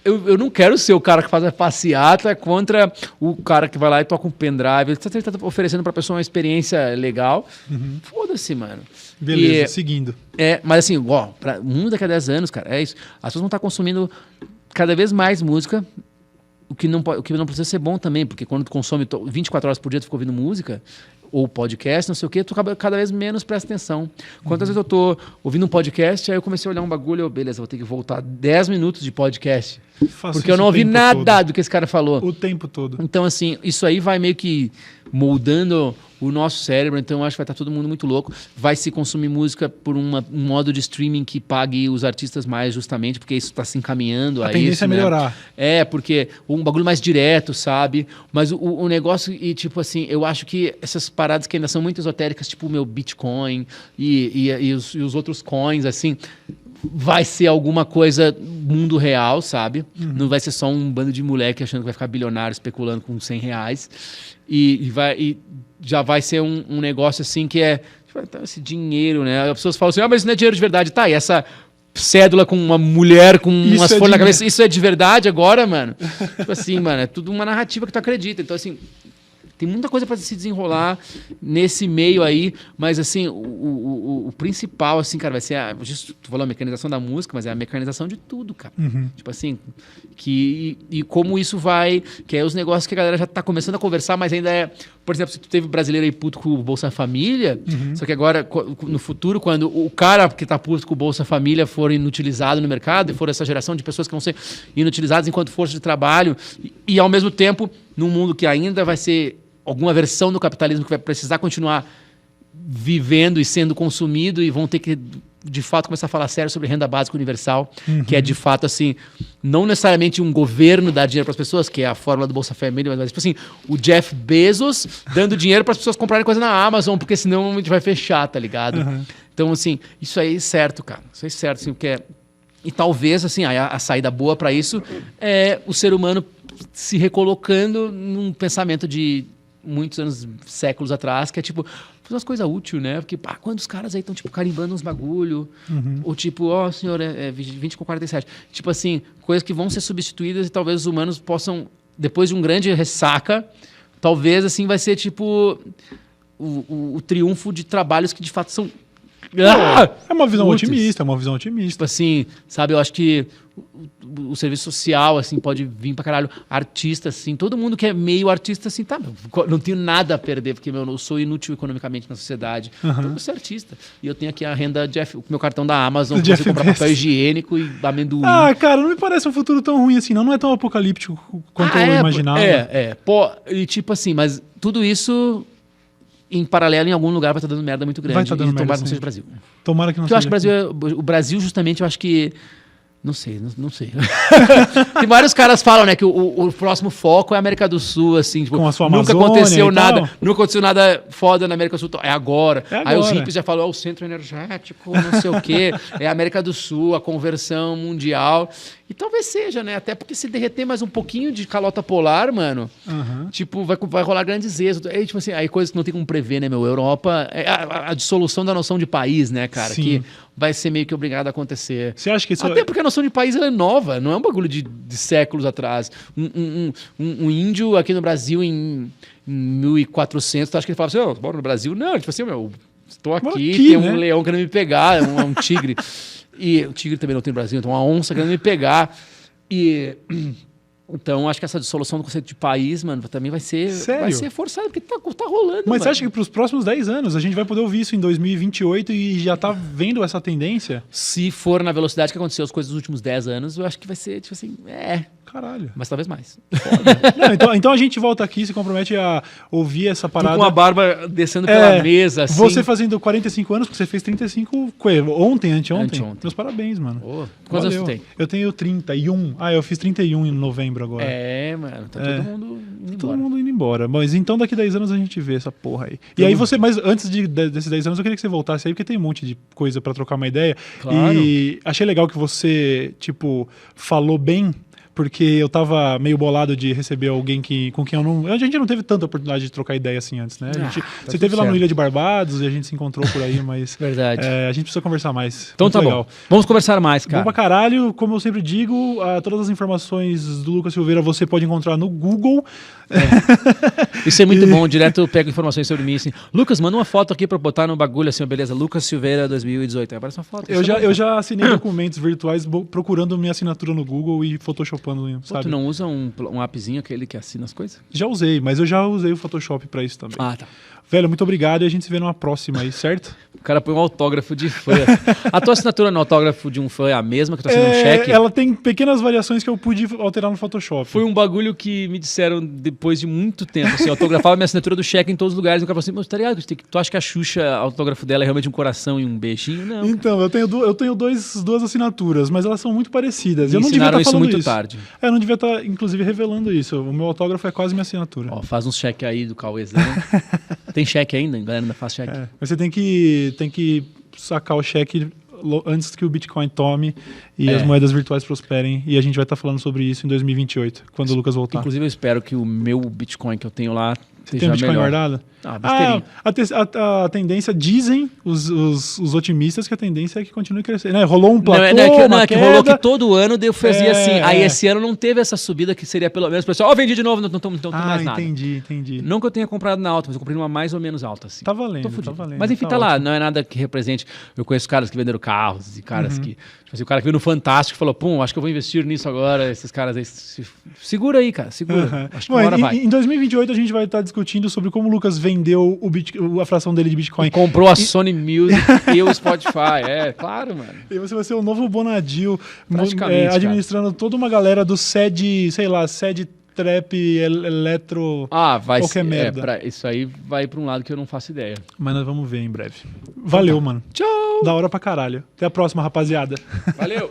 Speaker 2: eu não quero ser o cara que faz a passeata contra o cara que vai lá e toca um pendrive. Ele tá oferecendo pra pessoa uma experiência legal. Foda-se, mano.
Speaker 1: Beleza, seguindo.
Speaker 2: Mas assim, ó, o mundo daqui a 10 anos, cara, é isso. As pessoas vão estar consumindo cada vez mais música, o que não precisa ser bom também, porque quando tu consome 24 horas por dia, tu fica ouvindo música, ou podcast, não sei o quê, tu cada vez menos presta atenção. Quantas vezes eu tô ouvindo um podcast, aí eu comecei a olhar um bagulho, beleza, vou ter que voltar 10 minutos de podcast. Porque eu não ouvi nada do que esse cara falou.
Speaker 1: O tempo todo.
Speaker 2: Então, assim, isso aí vai meio que moldando o nosso cérebro, então eu acho que vai estar todo mundo muito louco. Vai se consumir música por um modo de streaming que pague os artistas mais justamente, porque isso está se encaminhando a isso. A
Speaker 1: tendência é melhorar.
Speaker 2: Porque um bagulho mais direto, sabe? Mas o negócio, e tipo assim, eu acho que essas paradas que ainda são muito esotéricas, tipo o meu Bitcoin e os outros coins, assim, vai ser alguma coisa mundo real, sabe? Não vai ser só um bando de moleque achando que vai ficar bilionário especulando com R$100. E já vai ser um negócio assim que é tipo, esse dinheiro, né? As pessoas falam assim, mas isso não é dinheiro de verdade. Tá, e essa cédula com uma mulher com umas folhas na cabeça, isso é de verdade agora, mano? Tipo assim, mano, é tudo uma narrativa que tu acredita. Então, assim, tem muita coisa para se desenrolar nesse meio aí, mas assim, o principal, assim, cara, vai ser tu falou a mecanização da música, mas é a mecanização de tudo, cara. Tipo assim, e como isso vai, que é os negócios que a galera já tá começando a conversar, mas ainda é, por exemplo, se tu teve brasileiro aí puto com o Bolsa Família, só que agora, no futuro, quando o cara que tá puto com o Bolsa Família for inutilizado no mercado, e for essa geração de pessoas que vão ser inutilizadas enquanto força de trabalho, e ao mesmo tempo, num mundo que ainda vai ser alguma versão do capitalismo que vai precisar continuar vivendo e sendo consumido, e vão ter que, de fato, começar a falar sério sobre renda básica universal, que é, de fato, assim, não necessariamente um governo dar dinheiro para as pessoas, que é a fórmula do Bolsa Família, mas, tipo assim, o Jeff Bezos dando dinheiro para as pessoas comprarem coisa na Amazon, porque senão a gente vai fechar, tá ligado? Então, assim, isso aí é certo, cara. Isso aí é certo, assim, porque E talvez, assim, a saída boa para isso é o ser humano se recolocando num pensamento de muitos anos, séculos atrás, que é tipo, fazer umas coisas úteis, né? Porque, pá, quando os caras aí estão, tipo, carimbando uns bagulho, ou tipo, ó, senhor, é 20 com 47. Tipo assim, coisas que vão ser substituídas e talvez os humanos possam, depois de um grande ressaca, talvez, assim, vai ser, tipo, o triunfo de trabalhos que, de fato, são...
Speaker 1: É uma visão otimista, é uma visão otimista.
Speaker 2: Tipo assim, sabe, eu acho que o serviço social, assim, pode vir pra caralho. Artista, assim, todo mundo que é meio artista, assim, tá, não tenho nada a perder, porque eu sou inútil economicamente na sociedade. Então eu vou ser artista. E eu tenho aqui a renda, o meu cartão da Amazon, pra você comprar papel higiênico e amendoim.
Speaker 1: Ah, cara, não me parece um futuro tão ruim assim, não é tão apocalíptico quanto eu imaginava.
Speaker 2: Pô, e tipo assim, mas tudo isso... em paralelo, em algum lugar vai estar dando merda muito grande.
Speaker 1: Vai estar dando merda,
Speaker 2: tomara que não seja o Brasil.
Speaker 1: Tomara que não
Speaker 2: seja. Eu acho que o Brasil, justamente, eu acho que... Não sei. Tem vários caras falam, né, que o próximo foco é a América do Sul, assim, tipo,
Speaker 1: com a sua
Speaker 2: nunca
Speaker 1: Amazônia
Speaker 2: aconteceu nada, nunca aconteceu nada foda na América do Sul, é agora. Aí os hippies já falam, o centro energético, não sei o quê, é a América do Sul, a conversão mundial. E talvez seja, né? Até porque se derreter mais um pouquinho de calota polar, mano, tipo, vai rolar grandes êxodos. Aí, tipo assim, aí coisas que não tem como prever, né, meu? Europa, a dissolução da noção de país, né, cara?
Speaker 1: Sim.
Speaker 2: Que vai ser meio que obrigado a acontecer.
Speaker 1: Você acha que isso...
Speaker 2: Até porque a noção de país ela é nova, não é um bagulho de séculos atrás. Um índio aqui no Brasil em 1400, tu acha que ele fala assim, eu moro no Brasil? Não, tipo assim, meu, estou aqui, tem um leão querendo me pegar, um tigre. E o tigre também não tem no Brasil, então uma onça querendo me pegar. E... Então, acho que essa dissolução do conceito de país, mano, também vai ser forçada, porque tá rolando.
Speaker 1: Mas você acha que para os próximos 10 anos a gente vai poder ouvir isso em 2028 e já tá vendo essa tendência?
Speaker 2: Se for na velocidade que aconteceu as coisas nos últimos 10 anos, eu acho que vai ser, tipo assim,
Speaker 1: caralho.
Speaker 2: Mas talvez mais.
Speaker 1: Não, então a gente volta aqui e se compromete a ouvir essa parada.
Speaker 2: Com a barba descendo pela mesa, assim.
Speaker 1: Você fazendo 45 anos, porque você fez 35 ontem, anteontem. Meus parabéns, mano.
Speaker 2: Quantos anos você tem?
Speaker 1: Eu tenho 31. Eu fiz 31 em novembro agora.
Speaker 2: Mano, tá todo mundo indo embora.
Speaker 1: Todo mundo indo embora. Mas então daqui 10 anos a gente vê essa porra aí. E aí mas antes desses 10 anos eu queria que você voltasse aí, porque tem um monte de coisa pra trocar uma ideia.
Speaker 2: Claro.
Speaker 1: E achei legal que você, tipo, falou bem, porque eu tava meio bolado de receber alguém com quem eu não... A gente não teve tanta oportunidade de trocar ideia assim antes, né? Você teve lá no Ilha de Barbados e a gente se encontrou por aí, mas...
Speaker 2: Verdade.
Speaker 1: A gente precisa conversar mais.
Speaker 2: Então tá legal. Bom. Vamos conversar mais, cara.
Speaker 1: Bom pra caralho. Como eu sempre digo, todas as informações do Lucas Silveira você pode encontrar no Google.
Speaker 2: Isso é muito bom. Direto eu pego informações sobre mim, assim. Lucas, manda uma foto aqui pra botar no bagulho, assim, beleza. Lucas Silveira 2018. Aí aparece uma foto.
Speaker 1: Eu já assinei documentos virtuais procurando minha assinatura no Google e photoshopando, sabe?
Speaker 2: Tu não usa um appzinho, aquele que assina as coisas?
Speaker 1: Já usei, mas eu já usei o Photoshop pra isso também.
Speaker 2: Tá.
Speaker 1: Velho, muito obrigado e a gente se vê numa próxima aí, certo?
Speaker 2: O cara põe um autógrafo de fã. A tua assinatura no autógrafo de um fã é a mesma que tu assina um cheque?
Speaker 1: Ela tem pequenas variações que eu pude alterar no Photoshop.
Speaker 2: Foi um bagulho que me disseram depois de muito tempo. Assim, eu autografava minha assinatura do cheque em todos os lugares. E o cara falou assim, mas tá ligado? Tu acha que a Xuxa, o autógrafo dela é realmente um coração e um beijinho? Não.
Speaker 1: Então, eu tenho duas assinaturas, mas elas são muito parecidas.
Speaker 2: Eu não devia estar falando muito tarde.
Speaker 1: Eu não devia estar, inclusive, revelando isso. O meu autógrafo é quase minha assinatura.
Speaker 2: Faz uns cheque aí do Cauêzão. Tem cheque ainda? A galera ainda faz cheque?
Speaker 1: Mas você tem que sacar o cheque antes que o Bitcoin tome e as moedas virtuais prosperem. E a gente vai estar falando sobre isso em 2028, quando o Lucas voltar.
Speaker 2: Inclusive, eu espero que o meu Bitcoin que eu tenho lá
Speaker 1: Você tem um Bitcoin guardado? A tendência, dizem os otimistas, que a tendência é que continue crescendo. Né? Rolou um platô,
Speaker 2: que rolou que todo ano eu fazia assim. Aí esse ano não teve essa subida que seria pelo menos... Pessoal, vendi de novo, não tem mais nada.
Speaker 1: Entendi.
Speaker 2: Não que eu tenha comprado na alta, mas eu comprei numa mais ou menos alta. Assim.
Speaker 1: Tá valendo.
Speaker 2: Mas enfim, tá lá. Não é nada que represente... Eu conheço caras que venderam carros e caras que... Tipo assim, o cara que veio no Fantástico e falou, acho que eu vou investir nisso agora. Esses caras aí... Segura aí, cara. Segura. Acho que uma hora vai.
Speaker 1: Em 2028 a gente vai estar discutindo sobre como o Lucas vendeu a fração dele de Bitcoin.
Speaker 2: E comprou a Sony Music e o Spotify. Claro, mano.
Speaker 1: E você vai ser o novo Bonadil,
Speaker 2: cara.
Speaker 1: administrando toda uma galera do SED trap, eletro,
Speaker 2: vai
Speaker 1: qualquer merda.
Speaker 2: Isso aí vai pra um lado que eu não faço ideia.
Speaker 1: Mas nós vamos ver em breve. Valeu, mano.
Speaker 2: Tchau!
Speaker 1: Da hora pra caralho. Até a próxima, rapaziada.
Speaker 2: Valeu!